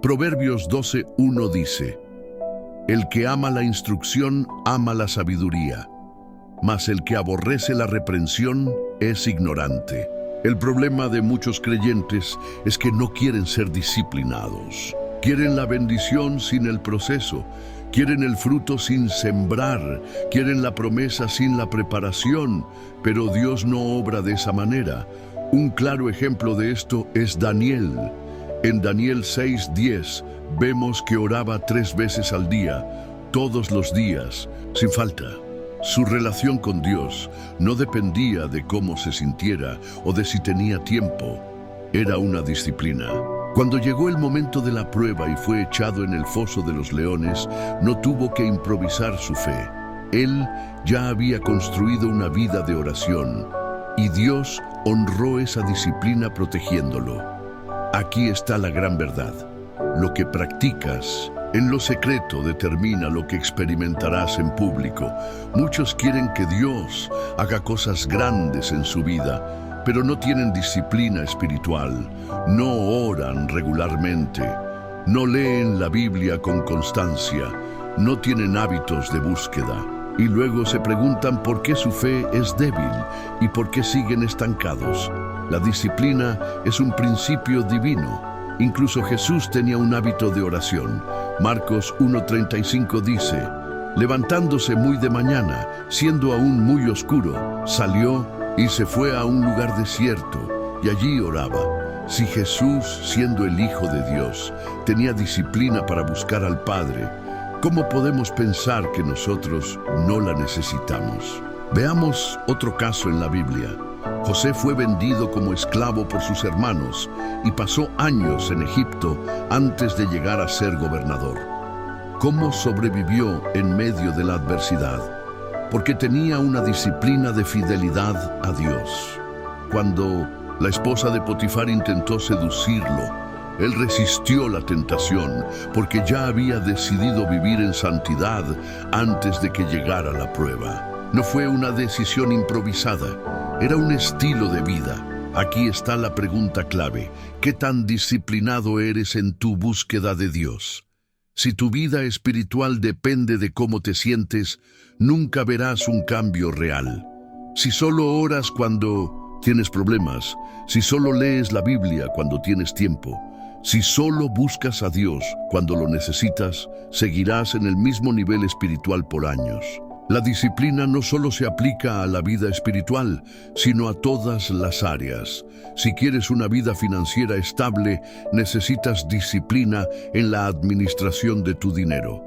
Proverbios 12:1 dice, el que ama la instrucción ama la sabiduría, mas el que aborrece la reprensión es ignorante. El problema de muchos creyentes es que no quieren ser disciplinados. Quieren la bendición sin el proceso. Quieren el fruto sin sembrar. Quieren la promesa sin la preparación. Pero Dios no obra de esa manera. Un claro ejemplo de esto es Daniel. En Daniel 6:10 vemos que oraba 3 veces al día, todos los días, sin falta. Su relación con Dios no dependía de cómo se sintiera o de si tenía tiempo. Era una disciplina. Cuando llegó el momento de la prueba y fue echado en el foso de los leones, no tuvo que improvisar su fe. Él ya había construido una vida de oración y Dios honró esa disciplina protegiéndolo. Aquí está la gran verdad. Lo que practicas en lo secreto determina lo que experimentarás en público. Muchos quieren que Dios haga cosas grandes en su vida, pero no tienen disciplina espiritual, no oran regularmente, no leen la Biblia con constancia, no tienen hábitos de búsqueda. Y luego se preguntan por qué su fe es débil y por qué siguen estancados. La disciplina es un principio divino. Incluso Jesús tenía un hábito de oración. Marcos 1:35 dice: levantándose muy de mañana, siendo aún muy oscuro, salió y se fue a un lugar desierto, y allí oraba. Si Jesús, siendo el Hijo de Dios, tenía disciplina para buscar al Padre, ¿cómo podemos pensar que nosotros no la necesitamos? Veamos otro caso en la Biblia. José fue vendido como esclavo por sus hermanos y pasó años en Egipto antes de llegar a ser gobernador. ¿Cómo sobrevivió en medio de la adversidad? Porque tenía una disciplina de fidelidad a Dios. Cuando la esposa de Potifar intentó seducirlo, él resistió la tentación porque ya había decidido vivir en santidad antes de que llegara la prueba. No fue una decisión improvisada, era un estilo de vida. Aquí está la pregunta clave: ¿qué tan disciplinado eres en tu búsqueda de Dios? Si tu vida espiritual depende de cómo te sientes, nunca verás un cambio real. Si solo oras cuando tienes problemas, si solo lees la Biblia cuando tienes tiempo, si solo buscas a Dios cuando lo necesitas, seguirás en el mismo nivel espiritual por años. La disciplina no solo se aplica a la vida espiritual, sino a todas las áreas. Si quieres una vida financiera estable, necesitas disciplina en la administración de tu dinero.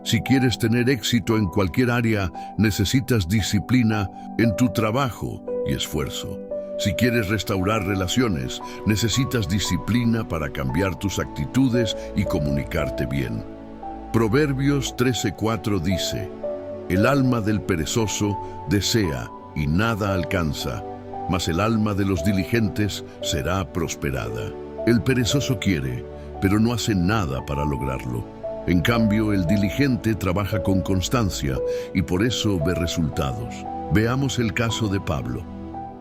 Si quieres tener éxito en cualquier área, necesitas disciplina en tu trabajo y esfuerzo. Si quieres restaurar relaciones, necesitas disciplina para cambiar tus actitudes y comunicarte bien. Proverbios 13:4 dice: el alma del perezoso desea y nada alcanza, mas el alma de los diligentes será prosperada. El perezoso quiere, pero no hace nada para lograrlo. En cambio, el diligente trabaja con constancia y por eso ve resultados. Veamos el caso de Pablo.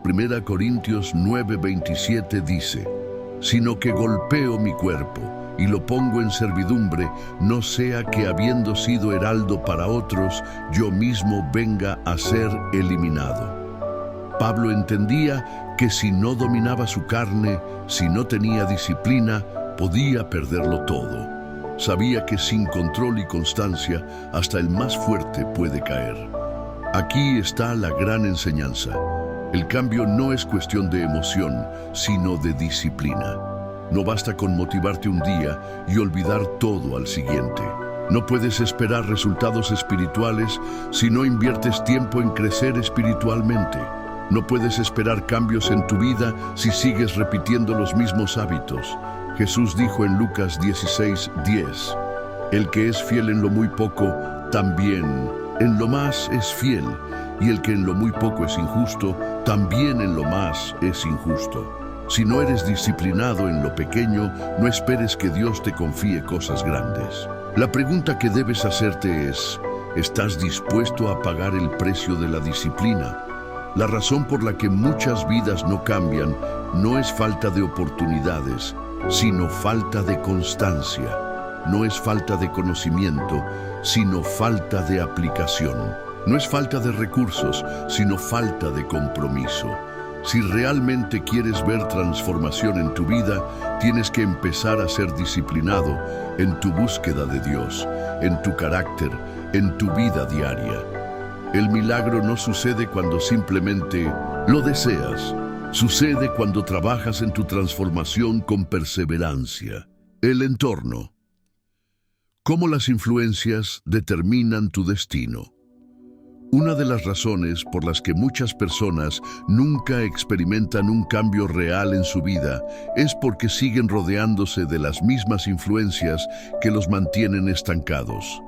1 Corintios 9:27 dice: sino que golpeo mi cuerpo y lo pongo en servidumbre, no sea que habiendo sido heraldo para otros, yo mismo venga a ser eliminado. Pablo entendía que si no dominaba su carne, si no tenía disciplina, podía perderlo todo. Sabía que sin control y constancia, hasta el más fuerte puede caer. Aquí está la gran enseñanza. El cambio no es cuestión de emoción, sino de disciplina. No basta con motivarte un día y olvidar todo al siguiente. No puedes esperar resultados espirituales si no inviertes tiempo en crecer espiritualmente. No puedes esperar cambios en tu vida si sigues repitiendo los mismos hábitos. Jesús dijo en Lucas 16:10: el que es fiel en lo muy poco, también en lo más es fiel, y el que en lo muy poco es injusto, también en lo más es injusto. Si no eres disciplinado en lo pequeño, no esperes que Dios te confíe cosas grandes. La pregunta que debes hacerte es: ¿estás dispuesto a pagar el precio de la disciplina? La razón por la que muchas vidas no cambian no es falta de oportunidades, sino falta de constancia. No es falta de conocimiento, sino falta de aplicación. No es falta de recursos, sino falta de compromiso. Si realmente quieres ver transformación en tu vida, tienes que empezar a ser disciplinado en tu búsqueda de Dios, en tu carácter, en tu vida diaria. El milagro no sucede cuando simplemente lo deseas, Sucede cuando trabajas en tu transformación con perseverancia. El entorno. ¿Cómo las influencias determinan tu destino? Una de las razones por las que muchas personas nunca experimentan un cambio real en su vida es porque siguen rodeándose de las mismas influencias que los mantienen estancados.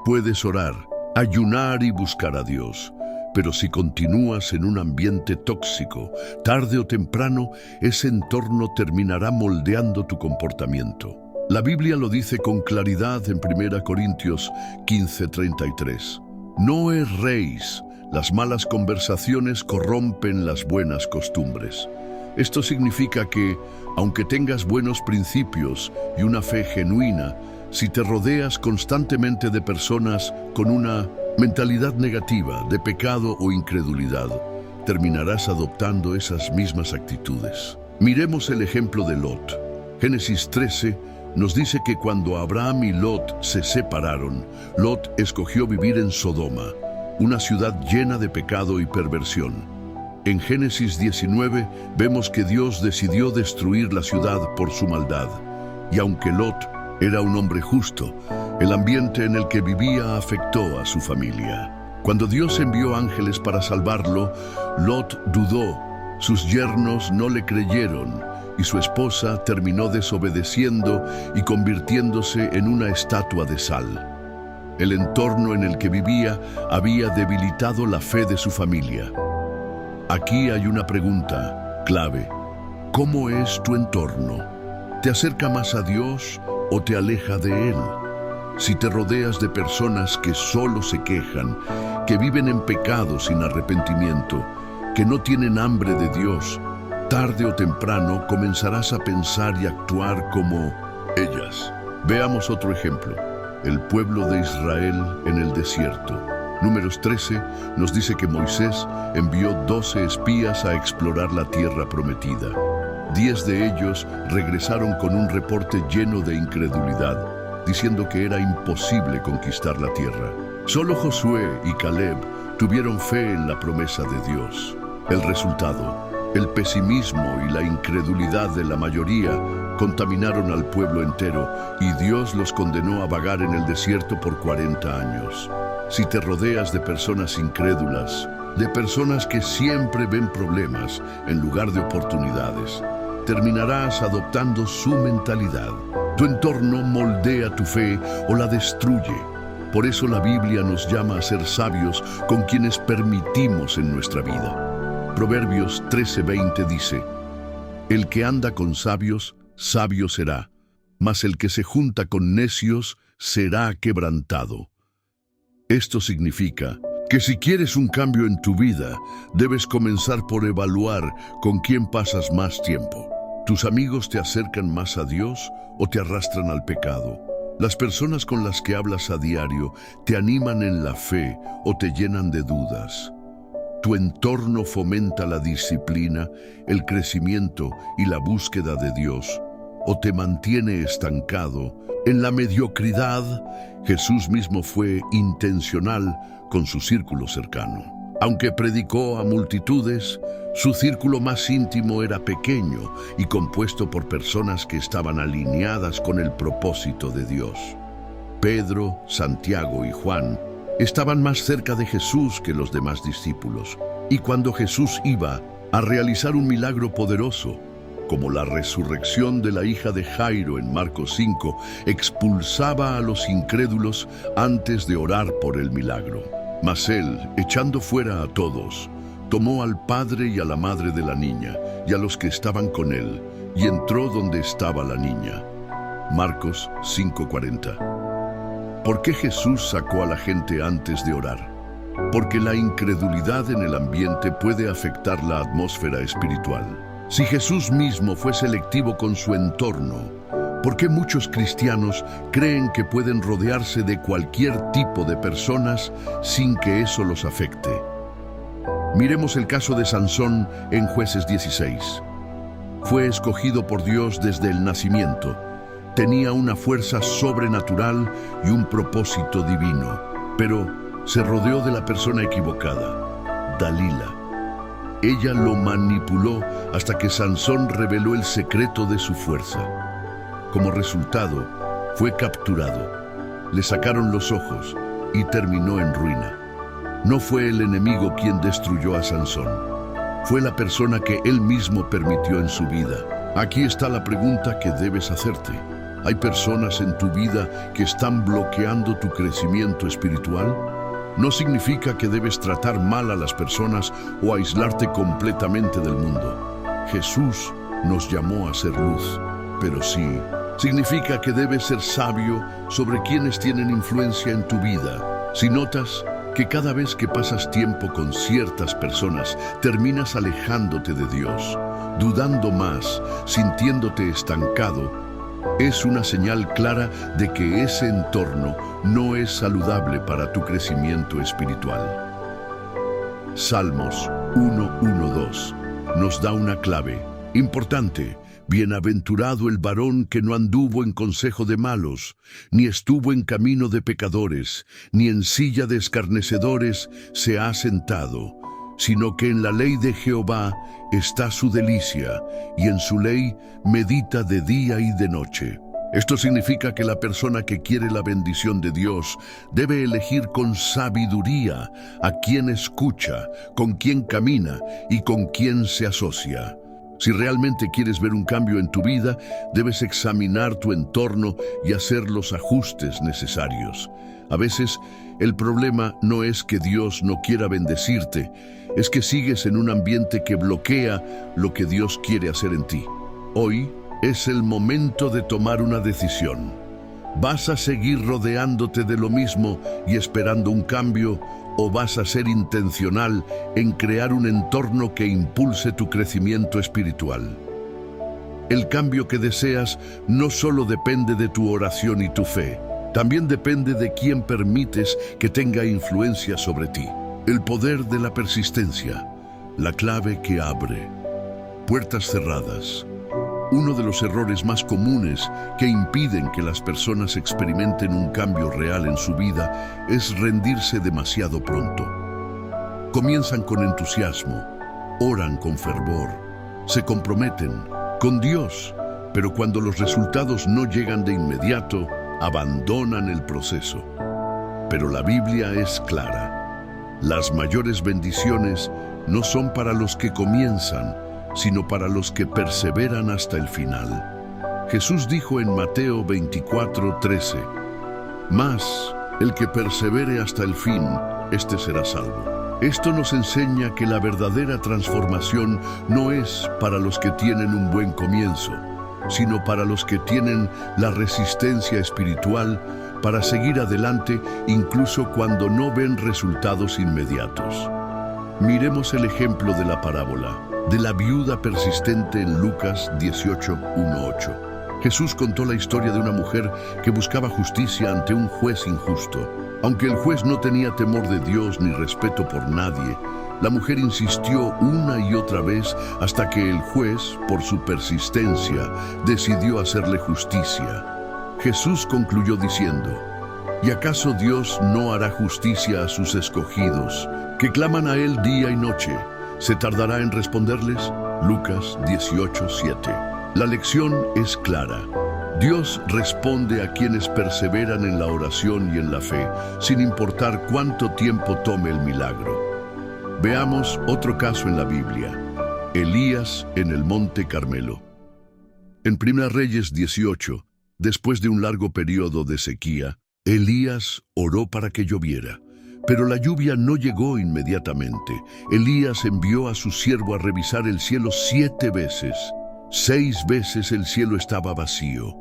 Puedes orar, ayunar y buscar a Dios, pero si continúas en un ambiente tóxico, tarde o temprano, ese entorno terminará moldeando tu comportamiento. La Biblia lo dice con claridad en 1 Corintios 15:33. No erréis, las malas conversaciones corrompen las buenas costumbres. Esto significa que, aunque tengas buenos principios y una fe genuina, si te rodeas constantemente de personas con una mentalidad negativa, de pecado o incredulidad, terminarás adoptando esas mismas actitudes. Miremos el ejemplo de Lot. Génesis 13 nos dice que cuando Abraham y Lot se separaron, Lot escogió vivir en Sodoma, una ciudad llena de pecado y perversión. En Génesis 19 vemos que Dios decidió destruir la ciudad por su maldad, y aunque Lot era un hombre justo, el ambiente en el que vivía afectó a su familia. Cuando Dios envió ángeles para salvarlo, Lot dudó, sus yernos no le creyeron, y su esposa terminó desobedeciendo y convirtiéndose en una estatua de sal. El entorno en el que vivía había debilitado la fe de su familia. Aquí hay una pregunta clave. ¿Cómo es tu entorno? ¿Te acerca más a Dios o te aleja de Él? Si te rodeas de personas que solo se quejan, que viven en pecado sin arrepentimiento, que no tienen hambre de Dios, tarde o temprano comenzarás a pensar y actuar como ellas. Veamos otro ejemplo, el pueblo de Israel en el desierto. Números 13 nos dice que Moisés envió 12 espías a explorar la tierra prometida. 10 de ellos regresaron con un reporte lleno de incredulidad, diciendo que era imposible conquistar la tierra. Solo Josué y Caleb tuvieron fe en la promesa de Dios. El resultado: el pesimismo y la incredulidad de la mayoría contaminaron al pueblo entero y Dios los condenó a vagar en el desierto por 40 años. Si te rodeas de personas incrédulas, de personas que siempre ven problemas en lugar de oportunidades, terminarás adoptando su mentalidad. Tu entorno moldea tu fe o la destruye. Por eso la Biblia nos llama a ser sabios con quienes permitimos en nuestra vida. Proverbios 13:20 dice: el que anda con sabios, sabio será, mas el que se junta con necios será quebrantado. Esto significa que si quieres un cambio en tu vida, debes comenzar por evaluar con quién pasas más tiempo. ¿Tus amigos te acercan más a Dios o te arrastran al pecado? Las personas con las que hablas a diario te animan en la fe o te llenan de dudas. Tu entorno fomenta la disciplina, el crecimiento y la búsqueda de Dios, o te mantiene estancado en la mediocridad. Jesús mismo fue intencional con su círculo cercano. Aunque predicó a multitudes, su círculo más íntimo era pequeño y compuesto por personas que estaban alineadas con el propósito de Dios. Pedro, Santiago y Juan estaban más cerca de Jesús que los demás discípulos, y cuando Jesús iba a realizar un milagro poderoso, como la resurrección de la hija de Jairo en Marcos 5, expulsaba a los incrédulos antes de orar por el milagro. Mas él, echando fuera a todos, tomó al padre y a la madre de la niña y a los que estaban con él, y entró donde estaba la niña. Marcos 5:40. ¿Por qué Jesús sacó a la gente antes de orar? Porque la incredulidad en el ambiente puede afectar la atmósfera espiritual. Si Jesús mismo fue selectivo con su entorno, ¿por qué muchos cristianos creen que pueden rodearse de cualquier tipo de personas sin que eso los afecte? Miremos el caso de Sansón en Jueces 16. Fue escogido por Dios desde el nacimiento. Tenía una fuerza sobrenatural y un propósito divino, pero se rodeó de la persona equivocada, Dalila. Ella lo manipuló hasta que Sansón reveló el secreto de su fuerza. Como resultado, fue capturado. Le sacaron los ojos y terminó en ruina. No fue el enemigo quien destruyó a Sansón. Fue la persona que él mismo permitió en su vida. Aquí está la pregunta que debes hacerte. ¿Hay personas en tu vida que están bloqueando tu crecimiento espiritual? No significa que debes tratar mal a las personas o aislarte completamente del mundo. Jesús nos llamó a ser luz, pero sí, significa que debes ser sabio sobre quienes tienen influencia en tu vida. Si notas que cada vez que pasas tiempo con ciertas personas, terminas alejándote de Dios, dudando más, sintiéndote estancado, es una señal clara de que ese entorno no es saludable para tu crecimiento espiritual. Salmos 1:1-2 nos da una clave importante. Bienaventurado el varón que no anduvo en consejo de malos, ni estuvo en camino de pecadores, ni en silla de escarnecedores se ha sentado, sino que en la ley de Jehová está su delicia, y en su ley medita de día y de noche. Esto significa que la persona que quiere la bendición de Dios debe elegir con sabiduría a quién escucha, con quién camina y con quién se asocia. Si realmente quieres ver un cambio en tu vida, debes examinar tu entorno y hacer los ajustes necesarios. A veces, el problema no es que Dios no quiera bendecirte, es que sigues en un ambiente que bloquea lo que Dios quiere hacer en ti. Hoy es el momento de tomar una decisión. ¿Vas a seguir rodeándote de lo mismo y esperando un cambio, o vas a ser intencional en crear un entorno que impulse tu crecimiento espiritual? El cambio que deseas no solo depende de tu oración y tu fe, también depende de quién permites que tenga influencia sobre ti. El poder de la persistencia, la clave que abre puertas cerradas. Uno de los errores más comunes que impiden que las personas experimenten un cambio real en su vida es rendirse demasiado pronto. Comienzan con entusiasmo, oran con fervor, se comprometen con Dios, pero cuando los resultados no llegan de inmediato, abandonan el proceso. Pero la Biblia es clara. Las mayores bendiciones no son para los que comienzan, sino para los que perseveran hasta el final. Jesús dijo en Mateo 24:13, «Mas el que persevere hasta el fin, éste será salvo». Esto nos enseña que la verdadera transformación no es para los que tienen un buen comienzo, sino para los que tienen la resistencia espiritual para seguir adelante incluso cuando no ven resultados inmediatos. Miremos el ejemplo de la parábola de la viuda persistente en Lucas 18:1-8. Jesús contó la historia de una mujer que buscaba justicia ante un juez injusto. Aunque el juez no tenía temor de Dios ni respeto por nadie, la mujer insistió una y otra vez hasta que el juez, por su persistencia, decidió hacerle justicia. Jesús concluyó diciendo, ¿y acaso Dios no hará justicia a sus escogidos, que claman a Él día y noche? ¿Se tardará en responderles? Lucas 18:7. La lección es clara. Dios responde a quienes perseveran en la oración y en la fe, sin importar cuánto tiempo tome el milagro. Veamos otro caso en la Biblia. Elías en el Monte Carmelo. En 1 Reyes 18, después de un largo periodo de sequía, Elías oró para que lloviera. Pero la lluvia no llegó inmediatamente. Elías envió a su siervo a revisar el cielo 7 veces. 6 veces el cielo estaba vacío,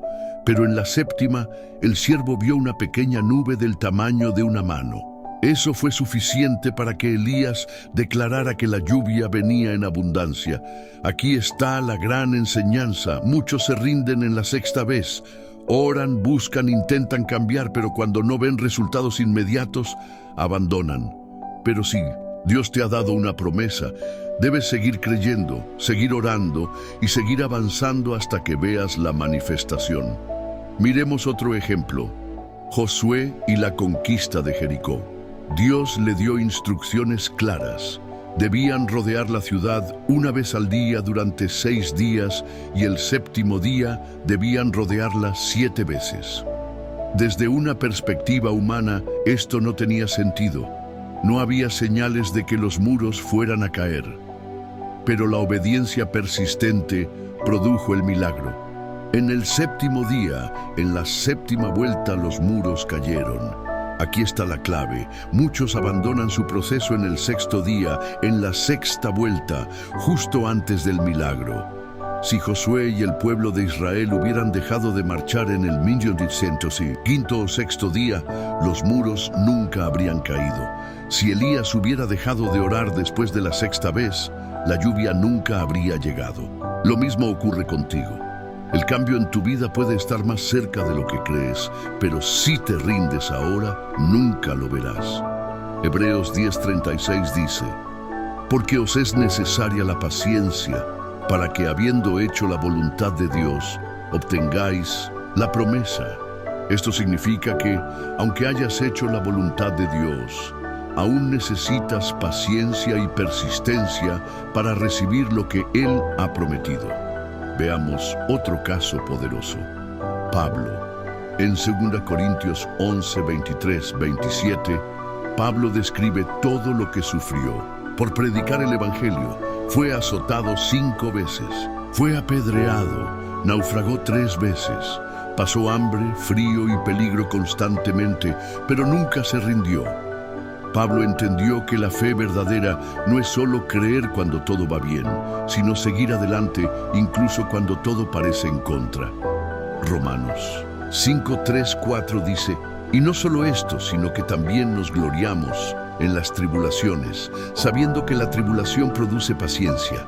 pero en la séptima el siervo vio una pequeña nube del tamaño de una mano. Eso fue suficiente para que Elías declarara que la lluvia venía en abundancia. Aquí está la gran enseñanza. Muchos se rinden en la 6ª vez. Oran, buscan, intentan cambiar, pero cuando no ven resultados inmediatos, abandonan. Pero sí, Dios te ha dado una promesa. Debes seguir creyendo, seguir orando y seguir avanzando hasta que veas la manifestación. Miremos otro ejemplo. Josué y la conquista de Jericó. Dios le dio instrucciones claras. Debían rodear la ciudad una vez al día durante 6 días y el séptimo día debían rodearla 7 veces. Desde una perspectiva humana, esto no tenía sentido. No había señales de que los muros fueran a caer. Pero la obediencia persistente produjo el milagro. En el séptimo día, en la séptima vuelta, los muros cayeron. Aquí está la clave. Muchos abandonan su proceso en el sexto día, en la sexta vuelta, justo antes del milagro. Si Josué y el pueblo de Israel hubieran dejado de marchar en el 1505 o sexto día, los muros nunca habrían caído. Si Elías hubiera dejado de orar después de la sexta vez, la lluvia nunca habría llegado. Lo mismo ocurre contigo. El cambio en tu vida puede estar más cerca de lo que crees, pero si te rindes ahora, nunca lo verás. Hebreos 10:36 dice: porque os es necesaria la paciencia, para que habiendo hecho la voluntad de Dios, obtengáis la promesa. Esto significa que, aunque hayas hecho la voluntad de Dios, aún necesitas paciencia y persistencia para recibir lo que Él ha prometido. Veamos otro caso poderoso. Pablo. En 2 Corintios 11, 23, 27, Pablo describe todo lo que sufrió por predicar el Evangelio. Fue azotado 5 veces, fue apedreado, naufragó 3 veces, pasó hambre, frío y peligro constantemente, pero nunca se rindió. Pablo entendió que la fe verdadera no es solo creer cuando todo va bien, sino seguir adelante incluso cuando todo parece en contra. Romanos 5, 3, 4 dice: y no solo esto, sino que también nos gloriamos en las tribulaciones, sabiendo que la tribulación produce paciencia,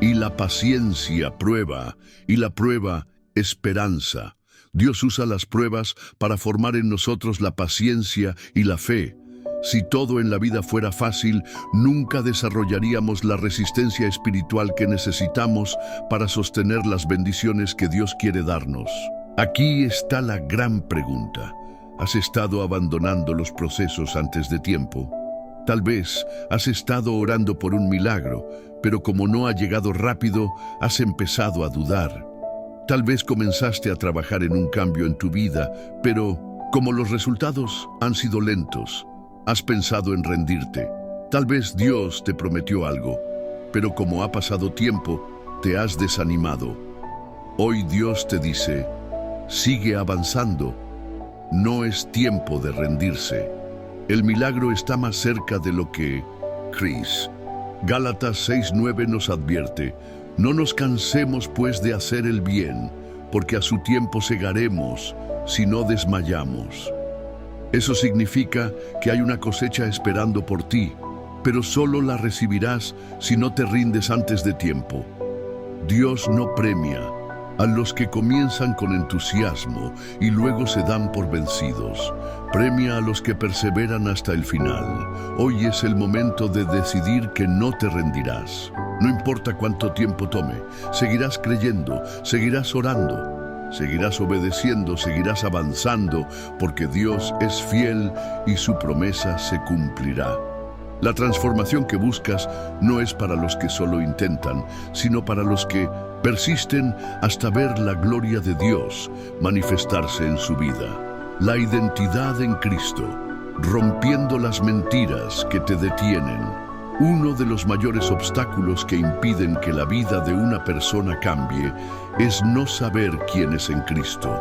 y la paciencia prueba, y la prueba esperanza. Dios usa las pruebas para formar en nosotros la paciencia y la fe. Si todo en la vida fuera fácil, nunca desarrollaríamos la resistencia espiritual que necesitamos para sostener las bendiciones que Dios quiere darnos. Aquí está la gran pregunta. ¿Has estado abandonando los procesos antes de tiempo? Tal vez has estado orando por un milagro, pero como no ha llegado rápido, has empezado a dudar. Tal vez comenzaste a trabajar en un cambio en tu vida, pero como los resultados han sido lentos, has pensado en rendirte. Tal vez Dios te prometió algo, pero como ha pasado tiempo, te has desanimado. Hoy Dios te dice: sigue avanzando. No es tiempo de rendirse. El milagro está más cerca de lo que crees. Gálatas 6:9 nos advierte: no nos cansemos pues de hacer el bien, porque a su tiempo segaremos si no desmayamos. Eso significa que hay una cosecha esperando por ti, pero solo la recibirás si no te rindes antes de tiempo. Dios no premia a los que comienzan con entusiasmo y luego se dan por vencidos. Premia a los que perseveran hasta el final. Hoy es el momento de decidir que no te rendirás. No importa cuánto tiempo tome, seguirás creyendo, seguirás orando, seguirás obedeciendo, seguirás avanzando, porque Dios es fiel y su promesa se cumplirá. La transformación que buscas no es para los que solo intentan, sino para los que persisten hasta ver la gloria de Dios manifestarse en su vida. La identidad en Cristo, rompiendo las mentiras que te detienen. Uno de los mayores obstáculos que impiden que la vida de una persona cambie es no saber quién es en Cristo.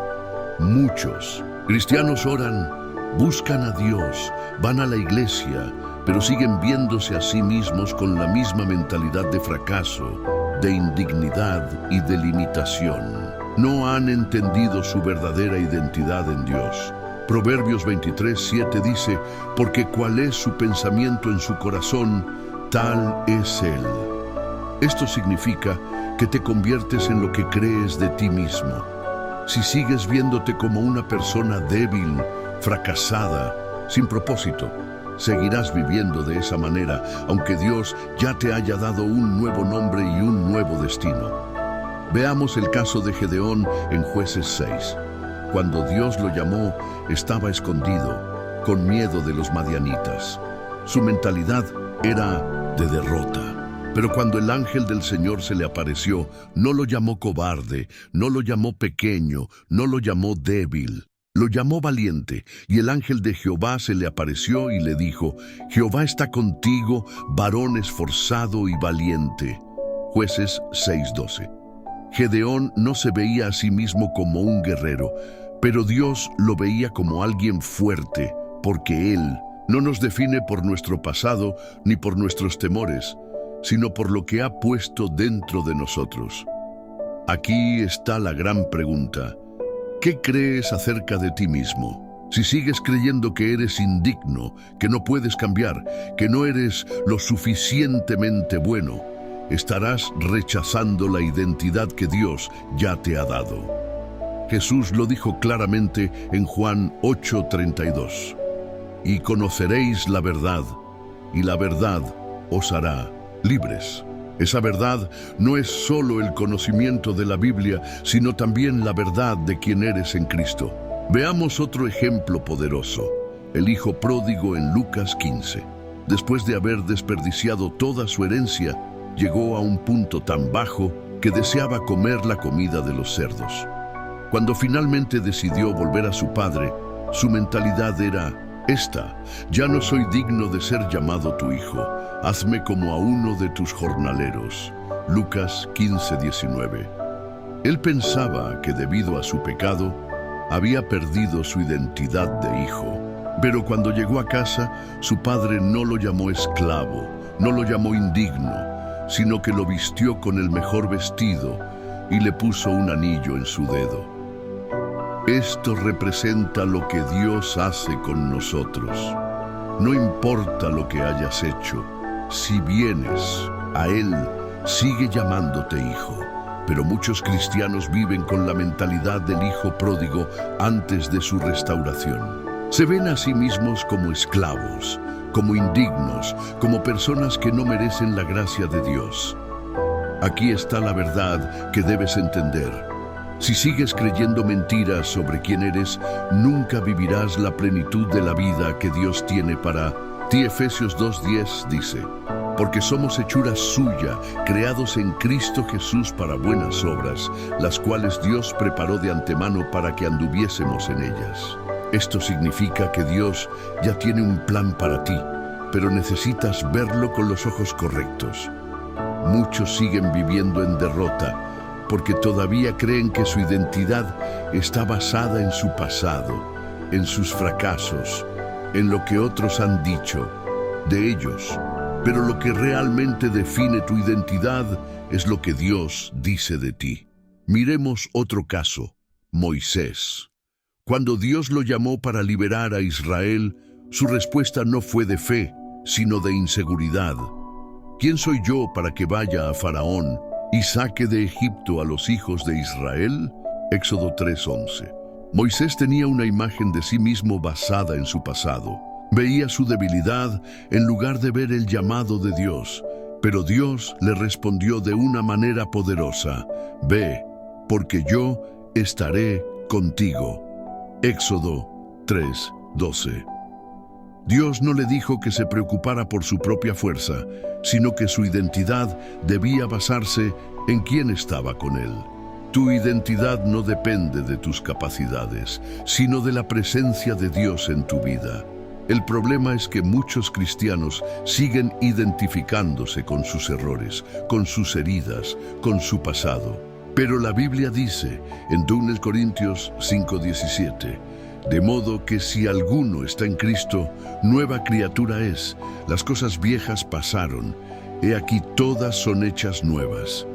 Muchos cristianos oran, buscan a Dios, van a la iglesia, pero siguen viéndose a sí mismos con la misma mentalidad de fracaso, de indignidad y de limitación. No han entendido su verdadera identidad en Dios. Proverbios 23:7 dice: porque cuál es su pensamiento en su corazón, tal es él. Esto significa que te conviertes en lo que crees de ti mismo. Si sigues viéndote como una persona débil, fracasada, sin propósito, seguirás viviendo de esa manera, aunque Dios ya te haya dado un nuevo nombre y un nuevo destino. Veamos el caso de Gedeón en Jueces 6. Cuando Dios lo llamó, estaba escondido, con miedo de los madianitas. Su mentalidad era: de derrota. Pero cuando el ángel del Señor se le apareció, no lo llamó cobarde, no lo llamó pequeño, no lo llamó débil. Lo llamó valiente, y el ángel de Jehová se le apareció y le dijo: Jehová está contigo, varón esforzado y valiente. Jueces 6:12. Gedeón no se veía a sí mismo como un guerrero, pero Dios lo veía como alguien fuerte, porque Él no nos define por nuestro pasado ni por nuestros temores, sino por lo que ha puesto dentro de nosotros. Aquí está la gran pregunta. ¿Qué crees acerca de ti mismo? Si sigues creyendo que eres indigno, que no puedes cambiar, que no eres lo suficientemente bueno, estarás rechazando la identidad que Dios ya te ha dado. Jesús lo dijo claramente en Juan 8:32. Y conoceréis la verdad, y la verdad os hará libres. Esa verdad no es solo el conocimiento de la Biblia, sino también la verdad de quién eres en Cristo. Veamos otro ejemplo poderoso: el hijo pródigo en Lucas 15. Después de haber desperdiciado toda su herencia, llegó a un punto tan bajo que deseaba comer la comida de los cerdos. Cuando finalmente decidió volver a su padre, su mentalidad era esta: ya no soy digno de ser llamado tu hijo, hazme como a uno de tus jornaleros. Lucas 15:19. Él pensaba que debido a su pecado, había perdido su identidad de hijo. Pero cuando llegó a casa, su padre no lo llamó esclavo, no lo llamó indigno, sino que lo vistió con el mejor vestido y le puso un anillo en su dedo. Esto representa lo que Dios hace con nosotros. No importa lo que hayas hecho, si vienes a Él, sigue llamándote hijo. Pero muchos cristianos viven con la mentalidad del hijo pródigo antes de su restauración. Se ven a sí mismos como esclavos, como indignos, como personas que no merecen la gracia de Dios. Aquí está la verdad que debes entender. Si sigues creyendo mentiras sobre quién eres, nunca vivirás la plenitud de la vida que Dios tiene para ti. Efesios 2:10 dice: porque somos hechura suya, creados en Cristo Jesús para buenas obras, las cuales Dios preparó de antemano para que anduviésemos en ellas. Esto significa que Dios ya tiene un plan para ti, pero necesitas verlo con los ojos correctos. Muchos siguen viviendo en derrota porque todavía creen que su identidad está basada en su pasado, en sus fracasos, en lo que otros han dicho de ellos. Pero lo que realmente define tu identidad es lo que Dios dice de ti. Miremos otro caso: Moisés. Cuando Dios lo llamó para liberar a Israel, su respuesta no fue de fe, sino de inseguridad. ¿Quién soy yo para que vaya a Faraón y saque de Egipto a los hijos de Israel? Éxodo 3:11. Moisés tenía una imagen de sí mismo basada en su pasado. Veía su debilidad en lugar de ver el llamado de Dios. Pero Dios le respondió de una manera poderosa: ve, porque yo estaré contigo. Éxodo 3:12. Dios no le dijo que se preocupara por su propia fuerza, sino que su identidad debía basarse en quién estaba con él. Tu identidad no depende de tus capacidades, sino de la presencia de Dios en tu vida. El problema es que muchos cristianos siguen identificándose con sus errores, con sus heridas, con su pasado. Pero la Biblia dice en 2 Corintios 5:17, de modo que si alguno está en Cristo, nueva criatura es. Las cosas viejas pasaron, he aquí todas son hechas nuevas.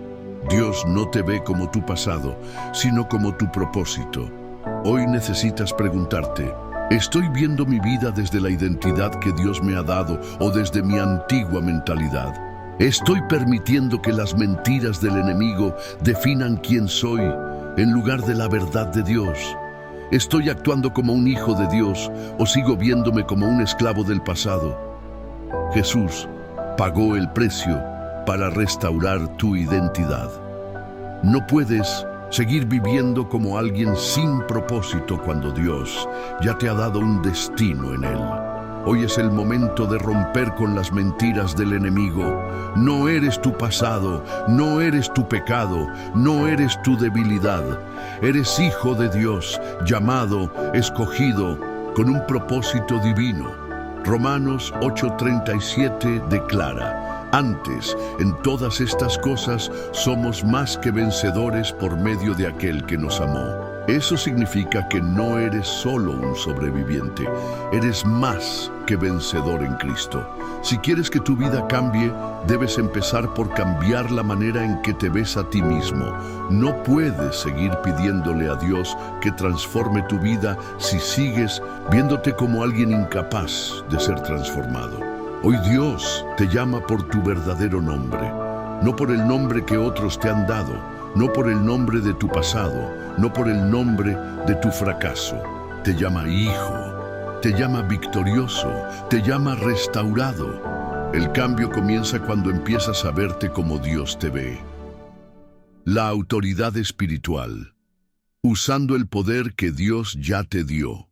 Dios no te ve como tu pasado, sino como tu propósito. Hoy necesitas preguntarte: ¿estoy viendo mi vida desde la identidad que Dios me ha dado o desde mi antigua mentalidad? ¿Estoy permitiendo que las mentiras del enemigo definan quién soy en lugar de la verdad de Dios? ¿Estoy actuando como un hijo de Dios o sigo viéndome como un esclavo del pasado? Jesús pagó el precio para restaurar tu identidad. No puedes seguir viviendo como alguien sin propósito cuando Dios ya te ha dado un destino en Él. Hoy es el momento de romper con las mentiras del enemigo. No eres tu pasado, no eres tu pecado, no eres tu debilidad. Eres hijo de Dios, llamado, escogido, con un propósito divino. Romanos 8:37 declara: antes, en todas estas cosas, somos más que vencedores por medio de aquel que nos amó. Eso significa que no eres solo un sobreviviente, eres más que vencedor en Cristo. Si quieres que tu vida cambie, debes empezar por cambiar la manera en que te ves a ti mismo. No puedes seguir pidiéndole a Dios que transforme tu vida si sigues viéndote como alguien incapaz de ser transformado. Hoy Dios te llama por tu verdadero nombre, no por el nombre que otros te han dado, no por el nombre de tu pasado, no por el nombre de tu fracaso. Te llama hijo, te llama victorioso, te llama restaurado. El cambio comienza cuando empiezas a verte como Dios te ve. La autoridad espiritual, usando el poder que Dios ya te dio.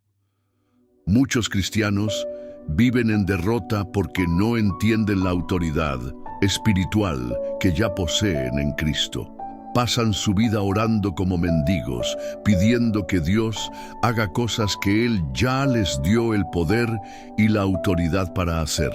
Muchos cristianos viven en derrota porque no entienden la autoridad espiritual que ya poseen en Cristo. Pasan su vida orando como mendigos, pidiendo que Dios haga cosas que Él ya les dio el poder y la autoridad para hacer.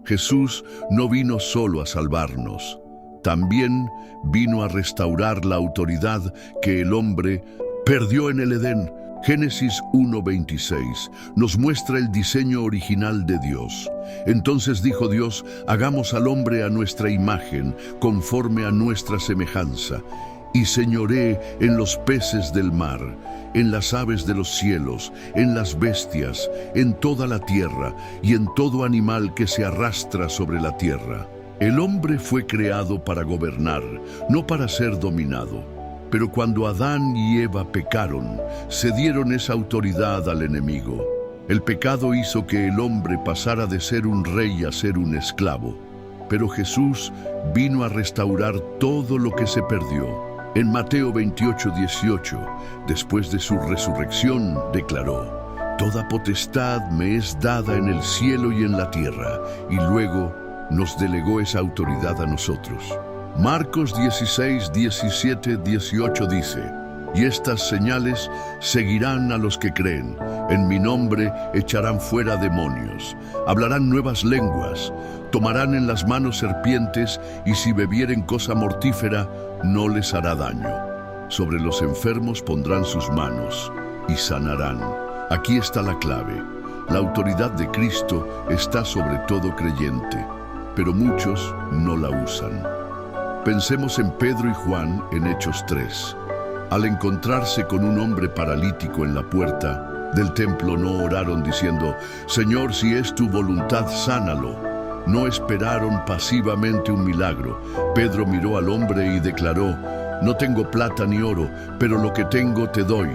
Jesús no vino solo a salvarnos, también vino a restaurar la autoridad que el hombre perdió en el Edén. Génesis 1:26 nos muestra el diseño original de Dios. Entonces dijo Dios: hagamos al hombre a nuestra imagen, conforme a nuestra semejanza, y señoree en los peces del mar, en las aves de los cielos, en las bestias, en toda la tierra y en todo animal que se arrastra sobre la tierra. El hombre fue creado para gobernar, no para ser dominado. Pero cuando Adán y Eva pecaron, cedieron esa autoridad al enemigo. El pecado hizo que el hombre pasara de ser un rey a ser un esclavo. Pero Jesús vino a restaurar todo lo que se perdió. En Mateo 28:18, después de su resurrección, declaró: toda potestad me es dada en el cielo y en la tierra, y luego nos delegó esa autoridad a nosotros. Marcos 16:17-18 dice: y estas señales seguirán a los que creen. En mi nombre echarán fuera demonios, hablarán nuevas lenguas, tomarán en las manos serpientes, y si bebieren cosa mortífera, no les hará daño. Sobre los enfermos pondrán sus manos y sanarán. Aquí está la clave. La autoridad de Cristo está sobre todo creyente, pero muchos no la usan. Pensemos en Pedro y Juan en Hechos 3. Al encontrarse con un hombre paralítico en la puerta del templo, no oraron diciendo: Señor, si es tu voluntad, sánalo. No esperaron pasivamente un milagro. Pedro miró al hombre y declaró: no tengo plata ni oro, pero lo que tengo te doy.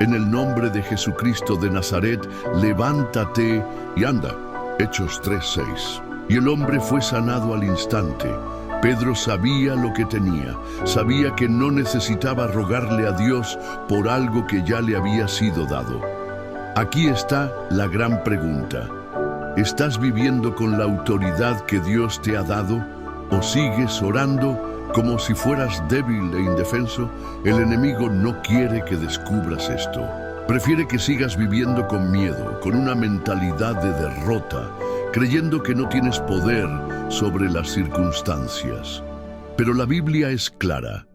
En el nombre de Jesucristo de Nazaret, levántate y anda. Hechos 3:6. Y el hombre fue sanado al instante. Pedro sabía lo que tenía, sabía que no necesitaba rogarle a Dios por algo que ya le había sido dado. Aquí está la gran pregunta: ¿estás viviendo con la autoridad que Dios te ha dado? ¿O sigues orando como si fueras débil e indefenso? El enemigo no quiere que descubras esto. Prefiere que sigas viviendo con miedo, con una mentalidad de derrota, creyendo que no tienes poder sobre las circunstancias. Pero la Biblia es clara: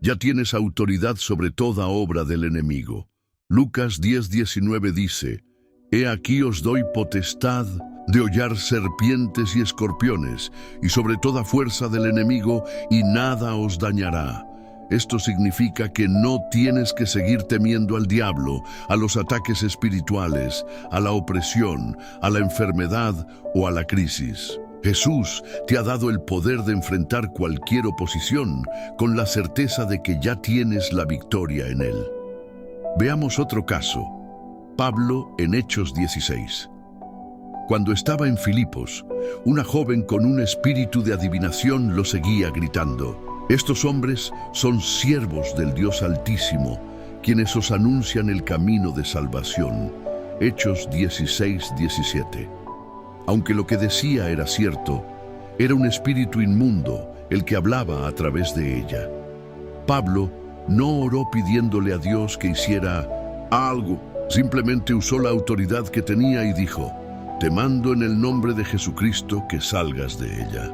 ya tienes autoridad sobre toda obra del enemigo. Lucas 10:19 dice: He aquí os doy potestad de hollar serpientes y escorpiones, y sobre toda fuerza del enemigo, y nada os dañará. Esto significa que no tienes que seguir temiendo al diablo, a los ataques espirituales, a la opresión, a la enfermedad o a la crisis. Jesús te ha dado el poder de enfrentar cualquier oposición con la certeza de que ya tienes la victoria en él. Veamos otro caso. Pablo en Hechos 16. Cuando estaba en Filipos, una joven con un espíritu de adivinación lo seguía gritando: estos hombres son siervos del Dios Altísimo, quienes os anuncian el camino de salvación. Hechos 16:17. Aunque lo que decía era cierto, era un espíritu inmundo el que hablaba a través de ella. Pablo no oró pidiéndole a Dios que hiciera algo, simplemente usó la autoridad que tenía y dijo: te mando en el nombre de Jesucristo que salgas de ella.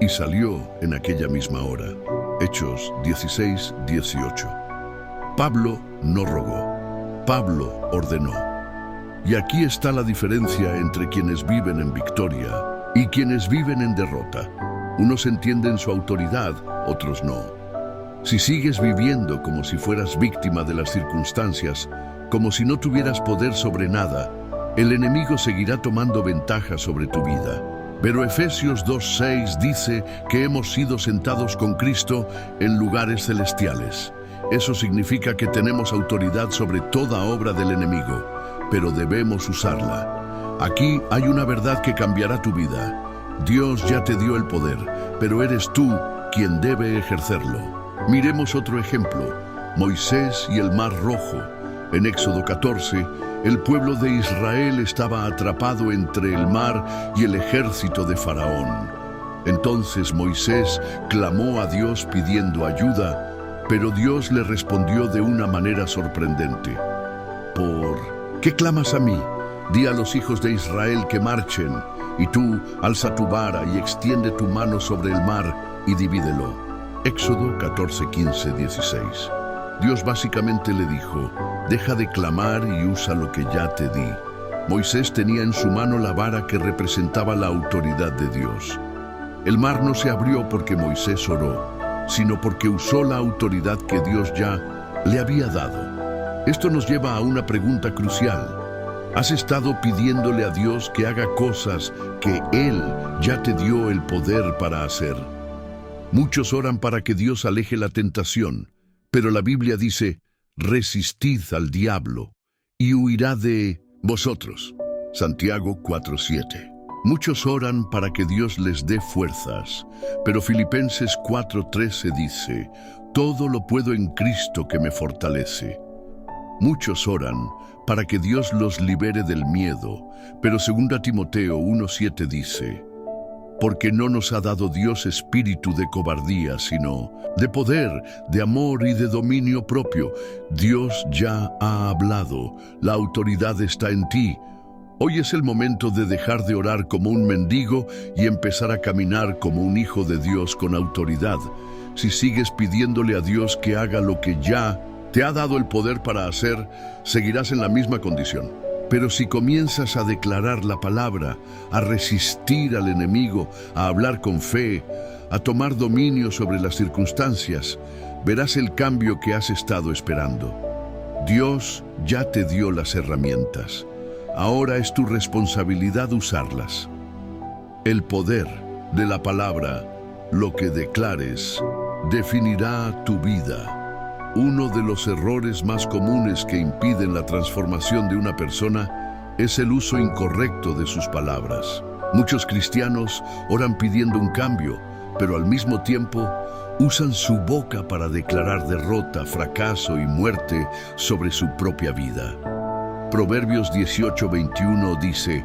Y salió en aquella misma hora. Hechos 16:18. Pablo no rogó, Pablo ordenó. Y aquí está la diferencia entre quienes viven en victoria y quienes viven en derrota. Unos entienden su autoridad, otros no. Si sigues viviendo como si fueras víctima de las circunstancias, como si no tuvieras poder sobre nada, el enemigo seguirá tomando ventaja sobre tu vida. Pero Efesios 2:6 dice que hemos sido sentados con Cristo en lugares celestiales. Eso significa que tenemos autoridad sobre toda obra del enemigo, pero debemos usarla. Aquí hay una verdad que cambiará tu vida. Dios ya te dio el poder, pero eres tú quien debe ejercerlo. Miremos otro ejemplo: Moisés y el Mar Rojo. En Éxodo 14, el pueblo de Israel estaba atrapado entre el mar y el ejército de Faraón. Entonces Moisés clamó a Dios pidiendo ayuda, pero Dios le respondió de una manera sorprendente. ¿Por qué clamas a mí? Di a los hijos de Israel que marchen, y tú alza tu vara y extiende tu mano sobre el mar y divídelo. Éxodo 14, 15, 16. Dios básicamente le dijo: deja de clamar y usa lo que ya te di. Moisés tenía en su mano la vara que representaba la autoridad de Dios. El mar no se abrió porque Moisés oró, sino porque usó la autoridad que Dios ya le había dado. Esto nos lleva a una pregunta crucial. ¿Has estado pidiéndole a Dios que haga cosas que Él ya te dio el poder para hacer? Muchos oran para que Dios aleje la tentación, pero la Biblia dice: resistid al diablo y huirá de vosotros. Santiago 4:7. Muchos oran para que Dios les dé fuerzas, pero Filipenses 4:13 dice: todo lo puedo en Cristo que me fortalece. Muchos oran para que Dios los libere del miedo, pero 2 Timoteo 1:7 dice: porque no nos ha dado Dios espíritu de cobardía, sino de poder, de amor y de dominio propio. Dios ya ha hablado, la autoridad está en ti. Hoy es el momento de dejar de orar como un mendigo y empezar a caminar como un hijo de Dios con autoridad. Si sigues pidiéndole a Dios que haga lo que ya te ha dado el poder para hacer, seguirás en la misma condición. Pero si comienzas a declarar la palabra, a resistir al enemigo, a hablar con fe, a tomar dominio sobre las circunstancias, verás el cambio que has estado esperando. Dios ya te dio las herramientas. Ahora es tu responsabilidad usarlas. El poder de la palabra, lo que declares, definirá tu vida. Uno de los errores más comunes que impiden la transformación de una persona es el uso incorrecto de sus palabras. Muchos cristianos oran pidiendo un cambio, pero al mismo tiempo usan su boca para declarar derrota, fracaso y muerte sobre su propia vida. Proverbios 18:21 dice: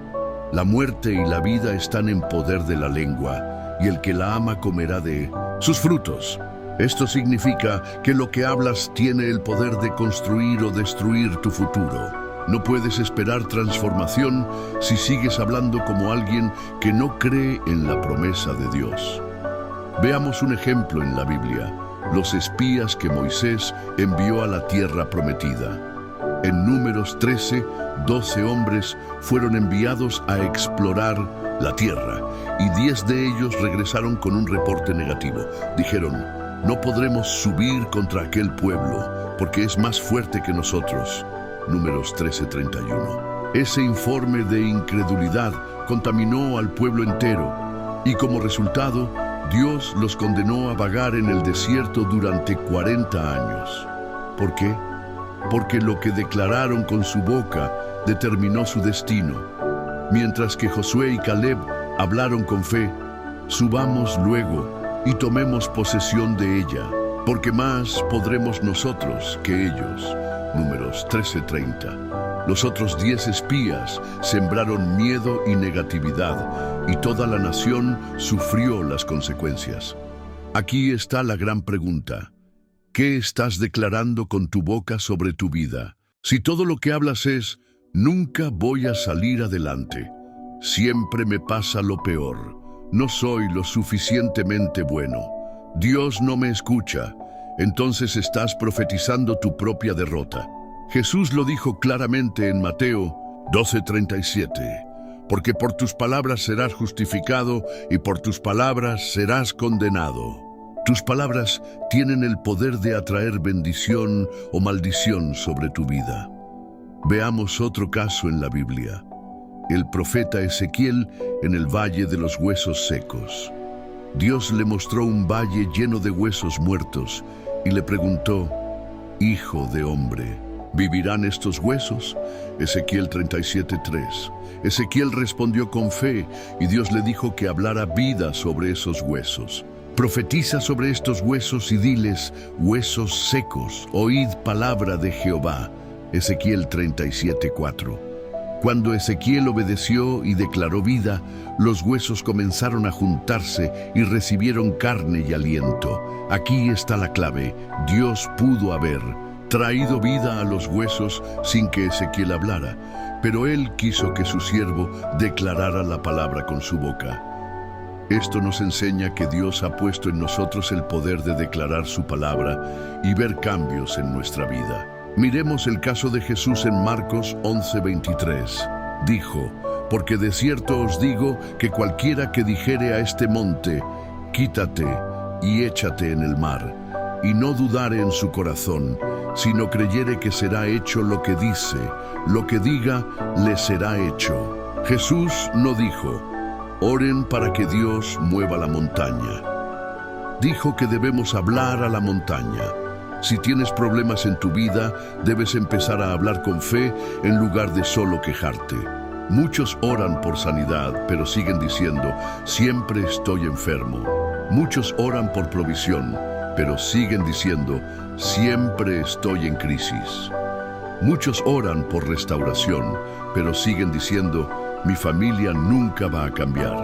la muerte y la vida están en poder de la lengua, y el que la ama comerá de sus frutos. Esto significa que lo que hablas tiene el poder de construir o destruir tu futuro. No puedes esperar transformación si sigues hablando como alguien que no cree en la promesa de Dios. Veamos un ejemplo en la Biblia: los espías que Moisés envió a la tierra prometida. En Números 13, 12 hombres fueron enviados a explorar la tierra, y 10 de ellos regresaron con un reporte negativo. Dijeron: no podremos subir contra aquel pueblo, porque es más fuerte que nosotros. Números 13:31. Ese informe de incredulidad contaminó al pueblo entero, y como resultado, Dios los condenó a vagar en el desierto durante 40 años. ¿Por qué? Porque lo que declararon con su boca determinó su destino. Mientras que Josué y Caleb hablaron con fe: subamos luego y tomemos posesión de ella, porque más podremos nosotros que ellos. Números 13:30. Los otros 10 espías sembraron miedo y negatividad, y toda la nación sufrió las consecuencias. Aquí está la gran pregunta. ¿Qué estás declarando con tu boca sobre tu vida? Si todo lo que hablas es, nunca voy a salir adelante, siempre me pasa lo peor, no soy lo suficientemente bueno, Dios no me escucha, entonces estás profetizando tu propia derrota. Jesús lo dijo claramente en Mateo 12:37, porque por tus palabras serás justificado y por tus palabras serás condenado. Tus palabras tienen el poder de atraer bendición o maldición sobre tu vida. Veamos otro caso en la Biblia. El profeta Ezequiel en el valle de los huesos secos. Dios le mostró un valle lleno de huesos muertos y le preguntó, «Hijo de hombre, ¿vivirán estos huesos?» Ezequiel 37:3. Ezequiel respondió con fe y Dios le dijo que hablara vida sobre esos huesos. Profetiza sobre estos huesos y diles, huesos secos, oíd palabra de Jehová. Ezequiel 37:4. Cuando Ezequiel obedeció y declaró vida, los huesos comenzaron a juntarse y recibieron carne y aliento. Aquí está la clave. Dios pudo haber traído vida a los huesos sin que Ezequiel hablara, pero él quiso que su siervo declarara la palabra con su boca. Esto nos enseña que Dios ha puesto en nosotros el poder de declarar su palabra y ver cambios en nuestra vida. Miremos el caso de Jesús en Marcos 11:23. Dijo, porque de cierto os digo que cualquiera que dijere a este monte, quítate y échate en el mar, y no dudare en su corazón, sino creyere que será hecho lo que dice, lo que diga, le será hecho. Jesús no dijo, oren para que Dios mueva la montaña. Dijo que debemos hablar a la montaña. Si tienes problemas en tu vida, debes empezar a hablar con fe en lugar de solo quejarte. Muchos oran por sanidad, pero siguen diciendo, siempre estoy enfermo. Muchos oran por provisión, pero siguen diciendo, siempre estoy en crisis. Muchos oran por restauración, pero siguen diciendo, mi familia nunca va a cambiar.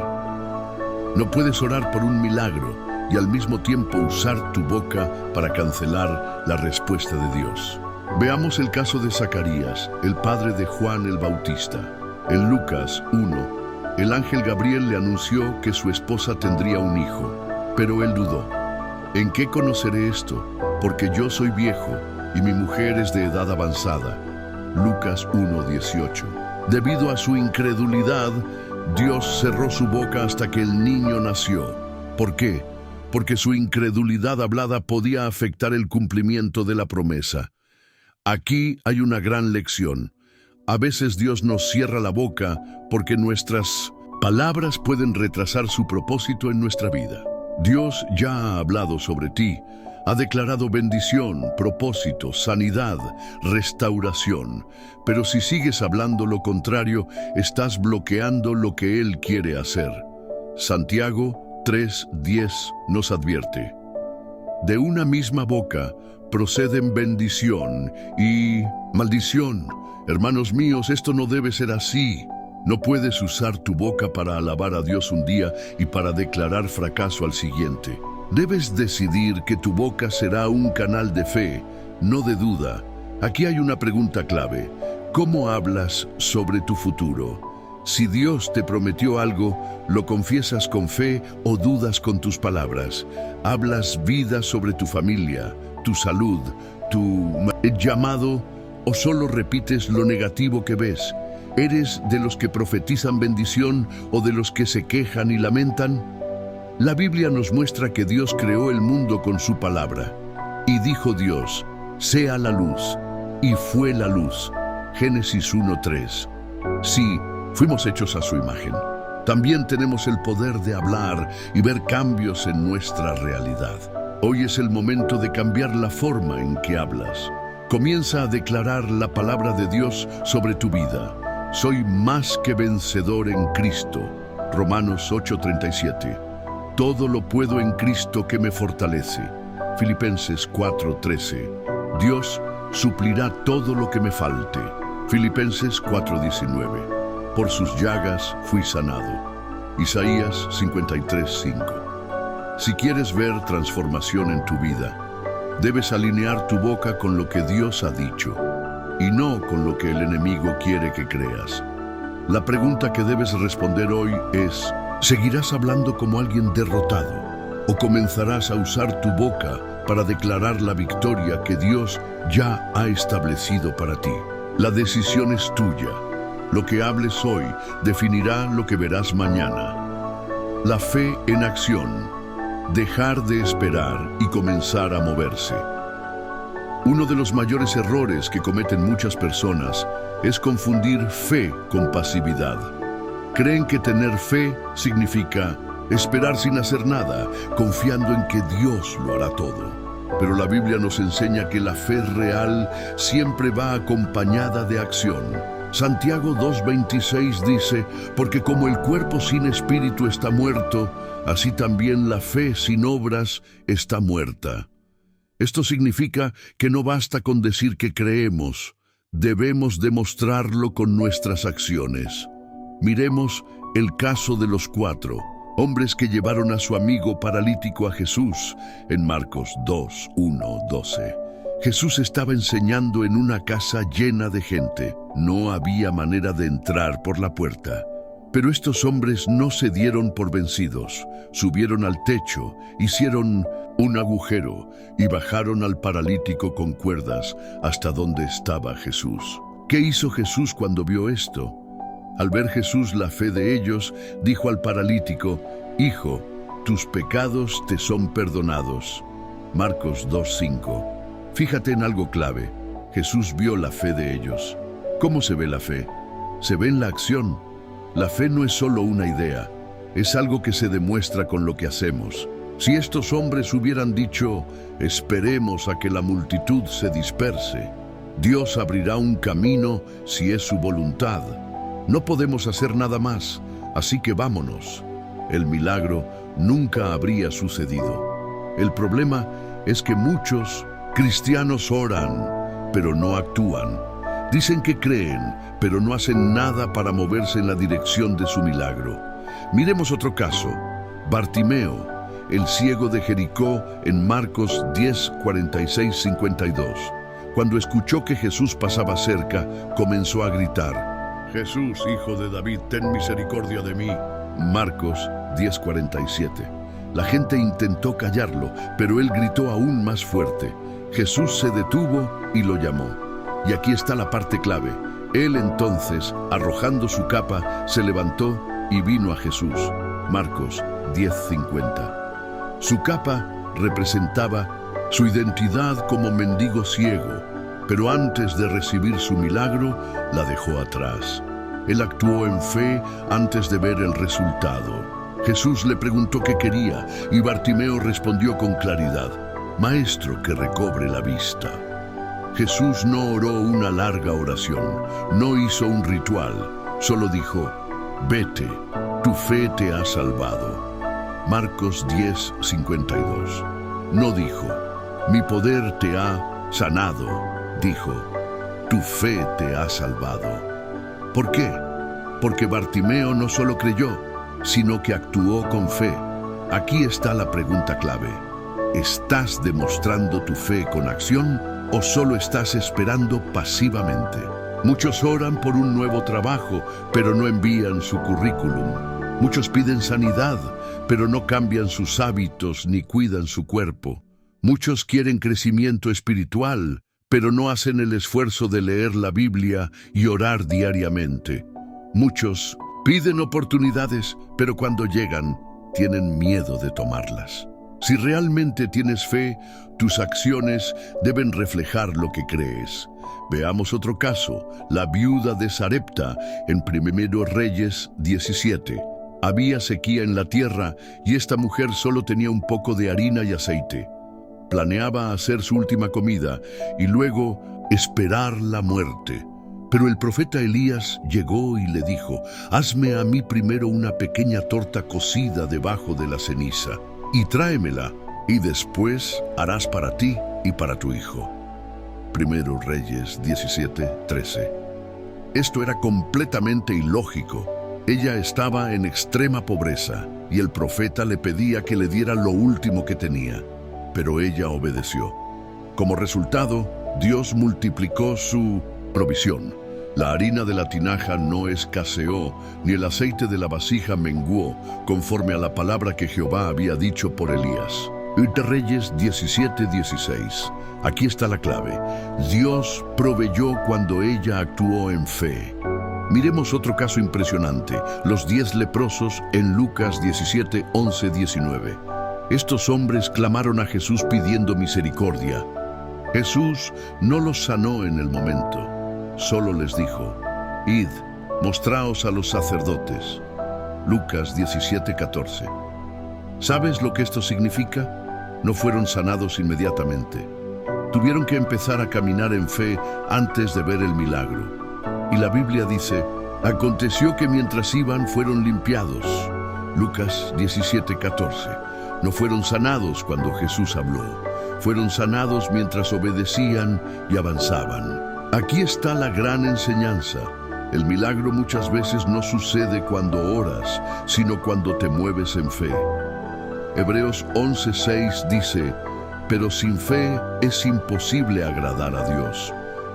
No puedes orar por un milagro y al mismo tiempo usar tu boca para cancelar la respuesta de Dios. Veamos el caso de Zacarías, el padre de Juan el Bautista. En Lucas 1, el ángel Gabriel le anunció que su esposa tendría un hijo, pero él dudó. ¿En qué conoceré esto? Porque yo soy viejo y mi mujer es de edad avanzada. Lucas 1:18. Debido a su incredulidad, Dios cerró su boca hasta que el niño nació. ¿Por qué? Porque su incredulidad hablada podía afectar el cumplimiento de la promesa. Aquí hay una gran lección. A veces Dios nos cierra la boca porque nuestras palabras pueden retrasar su propósito en nuestra vida. Dios ya ha hablado sobre ti, ha declarado bendición, propósito, sanidad, restauración. Pero si sigues hablando lo contrario, estás bloqueando lo que Él quiere hacer. Santiago 3:10 nos advierte. De una misma boca proceden bendición y maldición. Hermanos míos, esto no debe ser así. No puedes usar tu boca para alabar a Dios un día y para declarar fracaso al siguiente. Debes decidir que tu boca será un canal de fe, no de duda. Aquí hay una pregunta clave. ¿Cómo hablas sobre tu futuro? Si Dios te prometió algo, ¿lo confiesas con fe o dudas con tus palabras? ¿Hablas vida sobre tu familia, tu salud, tu llamado o solo repites lo negativo que ves? ¿Eres de los que profetizan bendición o de los que se quejan y lamentan? La Biblia nos muestra que Dios creó el mundo con su palabra. Y dijo Dios, sea la luz, y fue la luz. Génesis 1:3. Sí, fuimos hechos a su imagen. También tenemos el poder de hablar y ver cambios en nuestra realidad. Hoy es el momento de cambiar la forma en que hablas. Comienza a declarar la palabra de Dios sobre tu vida. Soy más que vencedor en Cristo. Romanos 8:37. Todo lo puedo en Cristo que me fortalece. Filipenses 4:13. Dios suplirá todo lo que me falte. Filipenses 4:19. Por sus llagas fui sanado. Isaías 53:5. Si quieres ver transformación en tu vida, debes alinear tu boca con lo que Dios ha dicho y no con lo que el enemigo quiere que creas. La pregunta que debes responder hoy es: ¿seguirás hablando como alguien derrotado o comenzarás a usar tu boca para declarar la victoria que Dios ya ha establecido para ti? La decisión es tuya. Lo que hables hoy definirá lo que verás mañana. La fe en acción. Dejar de esperar y comenzar a moverse. Uno de los mayores errores que cometen muchas personas es confundir fe con pasividad. Creen que tener fe significa esperar sin hacer nada, confiando en que Dios lo hará todo. Pero la Biblia nos enseña que la fe real siempre va acompañada de acción. Santiago 2:26 dice: porque como el cuerpo sin espíritu está muerto, así también la fe sin obras está muerta. Esto significa que no basta con decir que creemos, debemos demostrarlo con nuestras acciones. Miremos el caso de los 4 hombres que llevaron a su amigo paralítico a Jesús en Marcos 2:1-12. Jesús estaba enseñando en una casa llena de gente. No había manera de entrar por la puerta. Pero estos hombres no se dieron por vencidos. Subieron al techo, hicieron un agujero y bajaron al paralítico con cuerdas hasta donde estaba Jesús. ¿Qué hizo Jesús cuando vio esto? Al ver Jesús la fe de ellos, dijo al paralítico: Hijo, tus pecados te son perdonados. Marcos 2:5. Fíjate en algo clave. Jesús vio la fe de ellos. ¿Cómo se ve la fe? Se ve en la acción. La fe no es solo una idea, es algo que se demuestra con lo que hacemos. Si estos hombres hubieran dicho: esperemos a que la multitud se disperse, Dios abrirá un camino si es su voluntad. No podemos hacer nada más, así que vámonos. El milagro nunca habría sucedido. El problema es que muchos cristianos oran, pero no actúan. Dicen que creen, pero no hacen nada para moverse en la dirección de su milagro. Miremos otro caso. Bartimeo, el ciego de Jericó, en Marcos 10:46-52. Cuando escuchó que Jesús pasaba cerca, comenzó a gritar: Jesús, hijo de David, ten misericordia de mí. Marcos 10:47. La gente intentó callarlo, pero él gritó aún más fuerte. Jesús se detuvo y lo llamó. Y aquí está la parte clave. Él entonces, arrojando su capa, se levantó y vino a Jesús. Marcos 10:50. Su capa representaba su identidad como mendigo ciego, pero antes de recibir su milagro, la dejó atrás. Él actuó en fe antes de ver el resultado. Jesús le preguntó qué quería y Bartimeo respondió con claridad: Maestro, que recobre la vista. Jesús no oró una larga oración, no hizo un ritual, solo dijo: vete, tu fe te ha salvado. Marcos 10:52. No dijo: mi poder te ha sanado, dijo: tu fe te ha salvado. ¿Por qué? Porque Bartimeo no solo creyó, sino que actuó con fe. Aquí está la pregunta clave. ¿Estás demostrando tu fe con acción o solo estás esperando pasivamente? Muchos oran por un nuevo trabajo, pero no envían su currículum. Muchos piden sanidad, pero no cambian sus hábitos ni cuidan su cuerpo. Muchos quieren crecimiento espiritual, pero no hacen el esfuerzo de leer la Biblia y orar diariamente. Muchos piden oportunidades, pero cuando llegan, tienen miedo de tomarlas. Si realmente tienes fe, tus acciones deben reflejar lo que crees. Veamos otro caso, la viuda de Sarepta en 1 Reyes 17. Había sequía en la tierra y esta mujer solo tenía un poco de harina y aceite. Planeaba hacer su última comida y luego esperar la muerte. Pero el profeta Elías llegó y le dijo: hazme a mí primero una pequeña torta cocida debajo de la ceniza y tráemela, y después harás para ti y para tu hijo. 1 Reyes 17:13. Esto era completamente ilógico. Ella estaba en extrema pobreza y el profeta le pedía que le diera lo último que tenía, pero ella obedeció. Como resultado, Dios multiplicó su provisión. La harina de la tinaja no escaseó, ni el aceite de la vasija menguó, conforme a la palabra que Jehová había dicho por Elías. De Reyes 17:16. Aquí está la clave. Dios proveyó cuando ella actuó en fe. Miremos otro caso impresionante, los 10 leprosos en Lucas 17:11-19. Estos hombres clamaron a Jesús pidiendo misericordia. Jesús no los sanó en el momento, solo les dijo: id, mostraos a los sacerdotes. Lucas 17:14. ¿Sabes lo que esto significa? No fueron sanados inmediatamente. Tuvieron que empezar a caminar en fe antes de ver el milagro. Y la Biblia dice: aconteció que mientras iban fueron limpiados. Lucas 17:14. No fueron sanados cuando Jesús habló. Fueron sanados mientras obedecían y avanzaban. Aquí está la gran enseñanza. El milagro muchas veces no sucede cuando oras, sino cuando te mueves en fe. Hebreos 11:6 dice: pero sin fe es imposible agradar a Dios,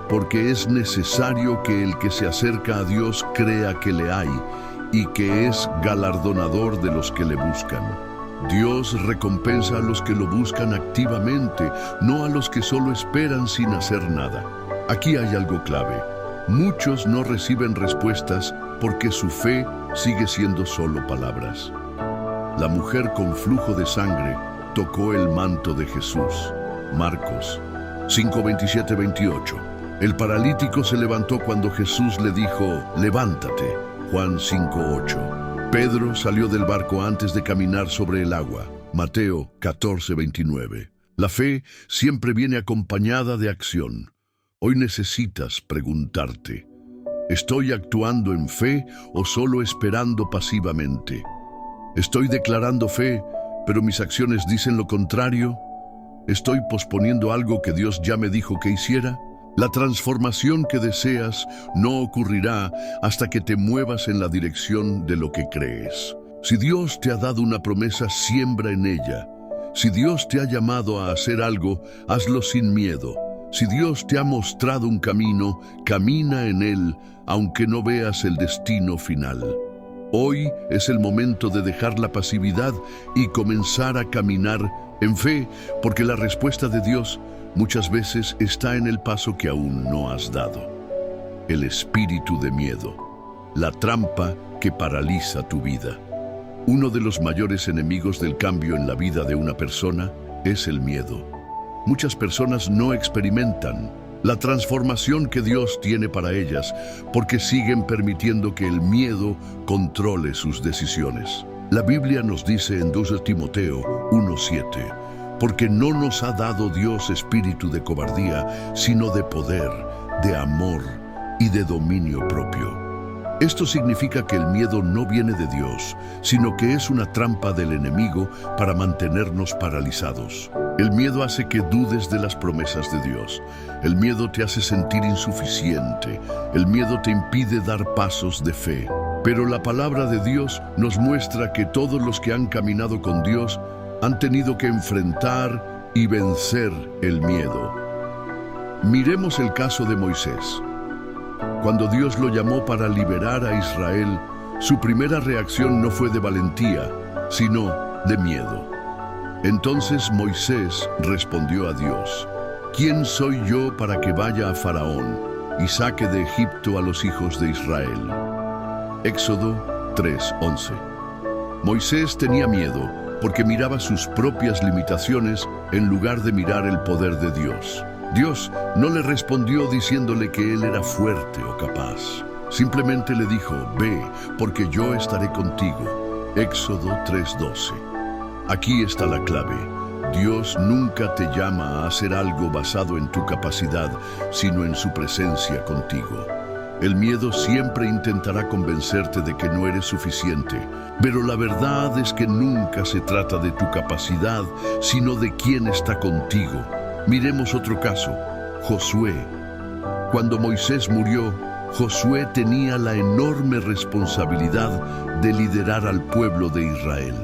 porque es necesario que el que se acerca a Dios crea que le hay y que es galardonador de los que le buscan. Dios recompensa a los que lo buscan activamente, no a los que solo esperan sin hacer nada. Aquí hay algo clave. Muchos no reciben respuestas porque su fe sigue siendo solo palabras. La mujer con flujo de sangre tocó el manto de Jesús. Marcos 5:27-28. El paralítico se levantó cuando Jesús le dijo: levántate. Juan 5:8. Pedro salió del barco antes de caminar sobre el agua. Mateo 14:29. La fe siempre viene acompañada de acción. Hoy necesitas preguntarte: ¿estoy actuando en fe o solo esperando pasivamente? ¿Estoy declarando fe, pero mis acciones dicen lo contrario? ¿Estoy posponiendo algo que Dios ya me dijo que hiciera? La transformación que deseas no ocurrirá hasta que te muevas en la dirección de lo que crees. Si Dios te ha dado una promesa, siembra en ella. Si Dios te ha llamado a hacer algo, hazlo sin miedo. Si Dios te ha mostrado un camino, camina en él, aunque no veas el destino final. Hoy es el momento de dejar la pasividad y comenzar a caminar en fe, porque la respuesta de Dios muchas veces está en el paso que aún no has dado. El espíritu de miedo, la trampa que paraliza tu vida. Uno de los mayores enemigos del cambio en la vida de una persona es el miedo. Muchas personas no experimentan la transformación que Dios tiene para ellas porque siguen permitiendo que el miedo controle sus decisiones. La Biblia nos dice en 2 Timoteo 1:7: porque no nos ha dado Dios espíritu de cobardía, sino de poder, de amor y de dominio propio. Esto significa que el miedo no viene de Dios, sino que es una trampa del enemigo para mantenernos paralizados. El miedo hace que dudes de las promesas de Dios. El miedo te hace sentir insuficiente. El miedo te impide dar pasos de fe. Pero la palabra de Dios nos muestra que todos los que han caminado con Dios han tenido que enfrentar y vencer el miedo. Miremos el caso de Moisés. Cuando Dios lo llamó para liberar a Israel, su primera reacción no fue de valentía, sino de miedo. Entonces Moisés respondió a Dios: ¿quién soy yo para que vaya a Faraón y saque de Egipto a los hijos de Israel? Éxodo 3:11. Moisés tenía miedo porque miraba sus propias limitaciones en lugar de mirar el poder de Dios. Dios no le respondió diciéndole que él era fuerte o capaz. Simplemente le dijo: ve, porque yo estaré contigo. Éxodo 3:12. Aquí está la clave. Dios nunca te llama a hacer algo basado en tu capacidad, sino en su presencia contigo. El miedo siempre intentará convencerte de que no eres suficiente, pero la verdad es que nunca se trata de tu capacidad, sino de quién está contigo. Miremos otro caso, Josué. Cuando Moisés murió, Josué tenía la enorme responsabilidad de liderar al pueblo de Israel.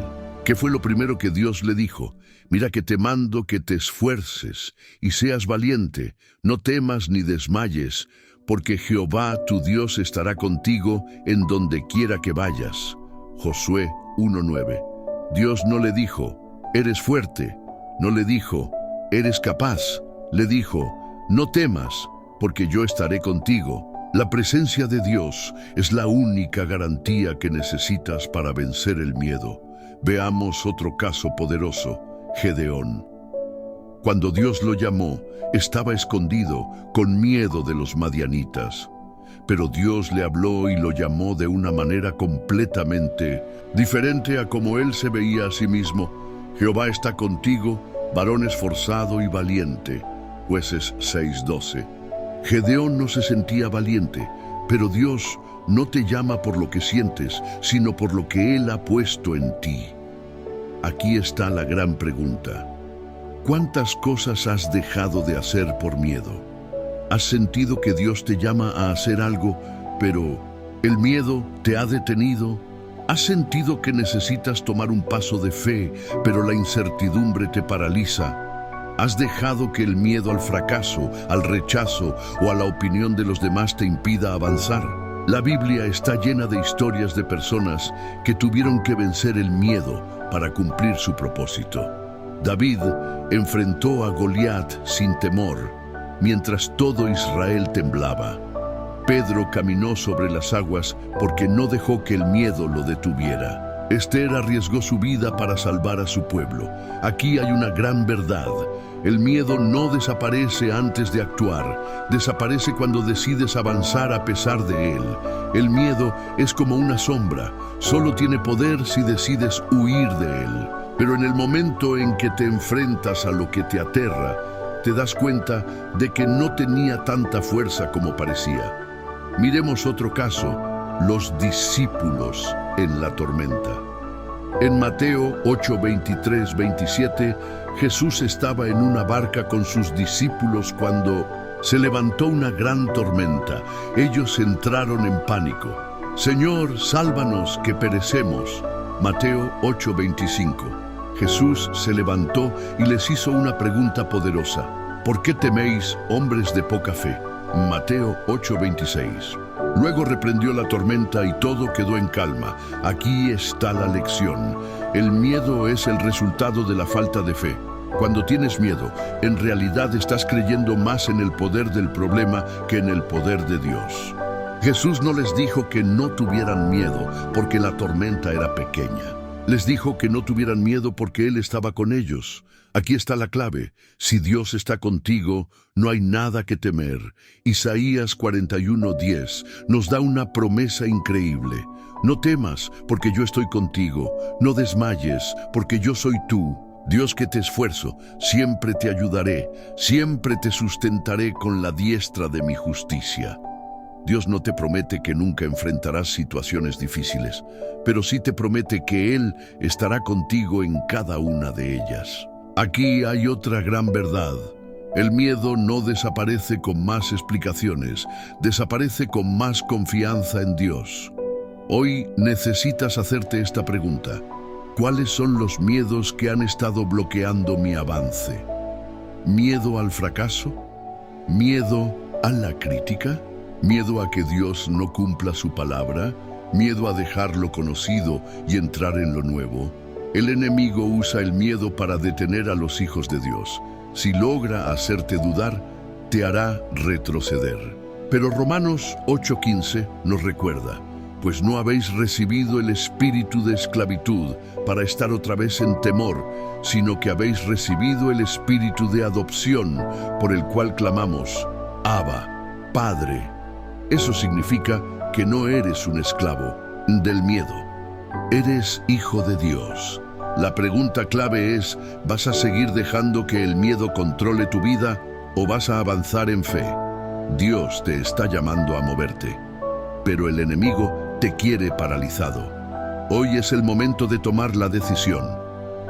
¿Qué fue lo primero que Dios le dijo? Mira que te mando que te esfuerces y seas valiente, no temas ni desmayes, porque Jehová tu Dios estará contigo en donde quiera que vayas. Josué 1:9. Dios no le dijo, eres fuerte, no le dijo, eres capaz, le dijo, no temas, porque yo estaré contigo. La presencia de Dios es la única garantía que necesitas para vencer el miedo. Veamos otro caso poderoso, Gedeón. Cuando Dios lo llamó, estaba escondido, con miedo de los madianitas. Pero Dios le habló y lo llamó de una manera completamente diferente a como él se veía a sí mismo. Jehová está contigo, varón esforzado y valiente. Jueces 6:12. Gedeón no se sentía valiente, pero Dios no te llama por lo que sientes, sino por lo que Él ha puesto en ti. Aquí está la gran pregunta. ¿Cuántas cosas has dejado de hacer por miedo? ¿Has sentido que Dios te llama a hacer algo, pero el miedo te ha detenido? ¿Has sentido que necesitas tomar un paso de fe, pero la incertidumbre te paraliza? ¿Has dejado que el miedo al fracaso, al rechazo o a la opinión de los demás te impida avanzar? La Biblia está llena de historias de personas que tuvieron que vencer el miedo para cumplir su propósito. David enfrentó a Goliat sin temor, mientras todo Israel temblaba. Pedro caminó sobre las aguas porque no dejó que el miedo lo detuviera. Esther arriesgó su vida para salvar a su pueblo. Aquí hay una gran verdad. El miedo no desaparece antes de actuar. Desaparece cuando decides avanzar a pesar de él. El miedo es como una sombra. Solo tiene poder si decides huir de él. Pero en el momento en que te enfrentas a lo que te aterra, te das cuenta de que no tenía tanta fuerza como parecía. Miremos otro caso, los discípulos en la tormenta. En Mateo 8:23-27, Jesús estaba en una barca con sus discípulos cuando se levantó una gran tormenta. Ellos entraron en pánico. Señor, sálvanos, que perecemos. Mateo 8:25. Jesús se levantó y les hizo una pregunta poderosa. ¿Por qué teméis, hombres de poca fe? Mateo 8:26. Luego reprendió la tormenta y todo quedó en calma. Aquí está la lección. El miedo es el resultado de la falta de fe. Cuando tienes miedo, en realidad estás creyendo más en el poder del problema que en el poder de Dios. Jesús no les dijo que no tuvieran miedo porque la tormenta era pequeña. Les dijo que no tuvieran miedo porque Él estaba con ellos. Aquí está la clave. Si Dios está contigo, no hay nada que temer. Isaías 41:10 nos da una promesa increíble. No temas, porque yo estoy contigo. No desmayes, porque yo soy tú. Dios que te esfuerzo, siempre te ayudaré. Siempre te sustentaré con la diestra de mi justicia. Dios no te promete que nunca enfrentarás situaciones difíciles, pero sí te promete que Él estará contigo en cada una de ellas. Aquí hay otra gran verdad. El miedo no desaparece con más explicaciones, desaparece con más confianza en Dios. Hoy necesitas hacerte esta pregunta. ¿Cuáles son los miedos que han estado bloqueando mi avance? ¿Miedo al fracaso? ¿Miedo a la crítica? ¿Miedo a que Dios no cumpla su palabra? ¿Miedo a dejar lo conocido y entrar en lo nuevo? El enemigo usa el miedo para detener a los hijos de Dios. Si logra hacerte dudar, te hará retroceder. Pero Romanos 8:15 nos recuerda, pues no habéis recibido el espíritu de esclavitud para estar otra vez en temor, sino que habéis recibido el espíritu de adopción, por el cual clamamos, Abba, Padre. Eso significa que no eres un esclavo del miedo. Eres hijo de Dios. La pregunta clave es, ¿vas a seguir dejando que el miedo controle tu vida o vas a avanzar en fe? Dios te está llamando a moverte, pero el enemigo te quiere paralizado. Hoy es el momento de tomar la decisión.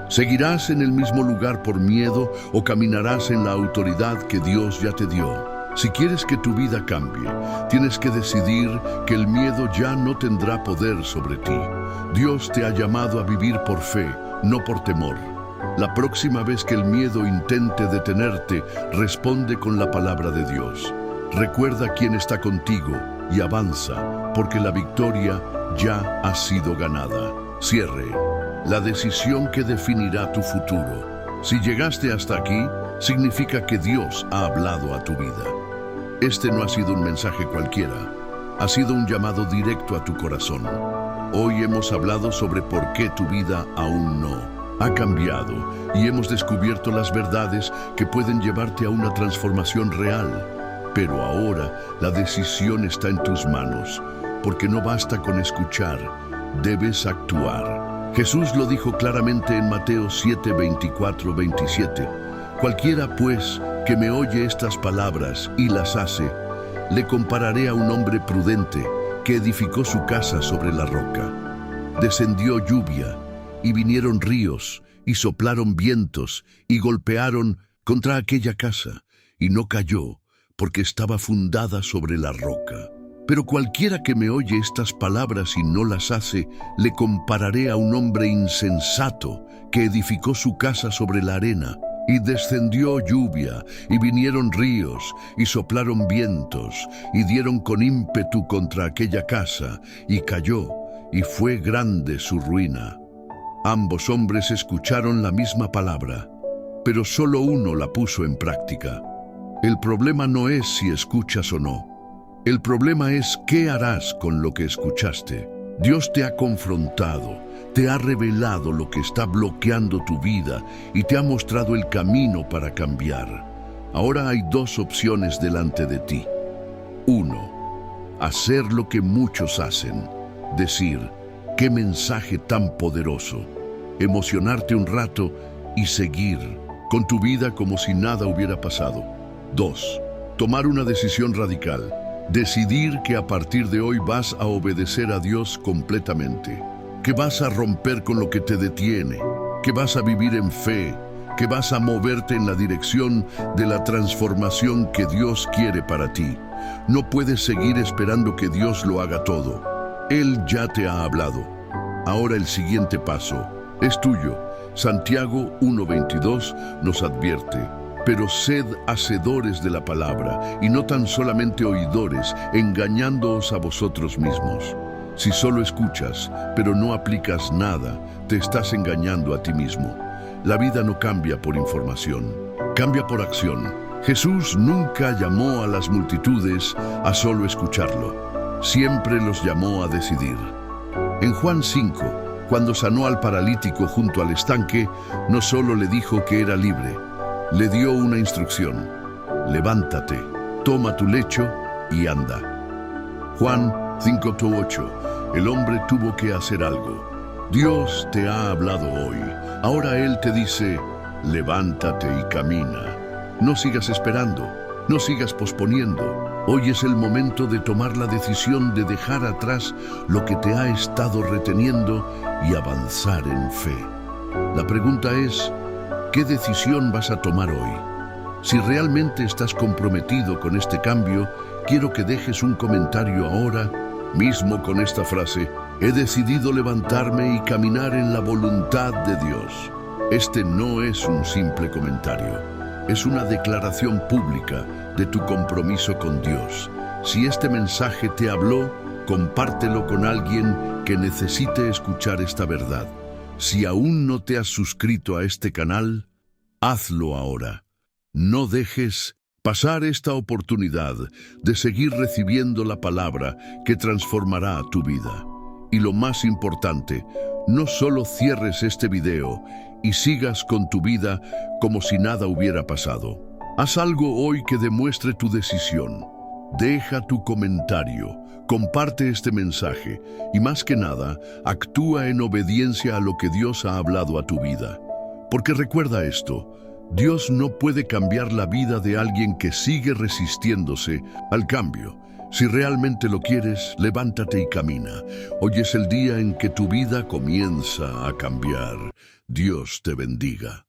¿Seguirás en el mismo lugar por miedo o caminarás en la autoridad que Dios ya te dio? Si quieres que tu vida cambie, tienes que decidir que el miedo ya no tendrá poder sobre ti. Dios te ha llamado a vivir por fe, no por temor. La próxima vez que el miedo intente detenerte, responde con la palabra de Dios. Recuerda quién está contigo y avanza, porque la victoria ya ha sido ganada. Cierre. La decisión que definirá tu futuro. Si llegaste hasta aquí, significa que Dios ha hablado a tu vida. Este no ha sido un mensaje cualquiera, ha sido un llamado directo a tu corazón. Hoy hemos hablado sobre por qué tu vida aún no ha cambiado y hemos descubierto las verdades que pueden llevarte a una transformación real. Pero ahora la decisión está en tus manos, porque no basta con escuchar, debes actuar. Jesús lo dijo claramente en Mateo 7, 24, 27. Cualquiera, pues, que me oye estas palabras y las hace, le compararé a un hombre prudente que edificó su casa sobre la roca. Descendió lluvia, y vinieron ríos, y soplaron vientos, y golpearon contra aquella casa, y no cayó, porque estaba fundada sobre la roca. Pero cualquiera que me oye estas palabras y no las hace, le compararé a un hombre insensato que edificó su casa sobre la arena. Y descendió lluvia, y vinieron ríos, y soplaron vientos, y dieron con ímpetu contra aquella casa, y cayó, y fue grande su ruina. Ambos hombres escucharon la misma palabra, pero solo uno la puso en práctica. El problema no es si escuchas o no. El problema es qué harás con lo que escuchaste. Dios te ha confrontado, te ha revelado lo que está bloqueando tu vida y te ha mostrado el camino para cambiar. Ahora hay dos opciones delante de ti. 1. Hacer lo que muchos hacen. Decir, qué mensaje tan poderoso. Emocionarte un rato y seguir con tu vida como si nada hubiera pasado. 2. Tomar una decisión radical. Decidir que a partir de hoy vas a obedecer a Dios completamente, que vas a romper con lo que te detiene, que vas a vivir en fe, que vas a moverte en la dirección de la transformación que Dios quiere para ti. No puedes seguir esperando que Dios lo haga todo. Él ya te ha hablado. Ahora el siguiente paso es tuyo. Santiago 1:22 nos advierte: pero sed hacedores de la palabra, y no tan solamente oidores, engañándoos a vosotros mismos. Si solo escuchas, pero no aplicas nada, te estás engañando a ti mismo. La vida no cambia por información, cambia por acción. Jesús nunca llamó a las multitudes a solo escucharlo. Siempre los llamó a decidir. En Juan 5, cuando sanó al paralítico junto al estanque, no solo le dijo que era libre, le dio una instrucción: levántate, toma tu lecho y anda. Juan 5:8. El hombre tuvo que hacer algo. Dios te ha hablado hoy. Ahora Él te dice: levántate y camina. No sigas esperando, no sigas posponiendo. Hoy es el momento de tomar la decisión de dejar atrás lo que te ha estado reteniendo y avanzar en fe. La pregunta es: ¿qué decisión vas a tomar hoy? Si realmente estás comprometido con este cambio, quiero que dejes un comentario ahora mismo con esta frase: he decidido levantarme y caminar en la voluntad de Dios. Este no es un simple comentario, es una declaración pública de tu compromiso con Dios. Si este mensaje te habló, compártelo con alguien que necesite escuchar esta verdad. Si aún no te has suscrito a este canal, hazlo ahora. No dejes pasar esta oportunidad de seguir recibiendo la palabra que transformará tu vida. Y lo más importante, no solo cierres este video y sigas con tu vida como si nada hubiera pasado. Haz algo hoy que demuestre tu decisión. Deja tu comentario, comparte este mensaje y, más que nada, actúa en obediencia a lo que Dios ha hablado a tu vida. Porque recuerda esto: Dios no puede cambiar la vida de alguien que sigue resistiéndose al cambio. Si realmente lo quieres, levántate y camina. Hoy es el día en que tu vida comienza a cambiar. Dios te bendiga.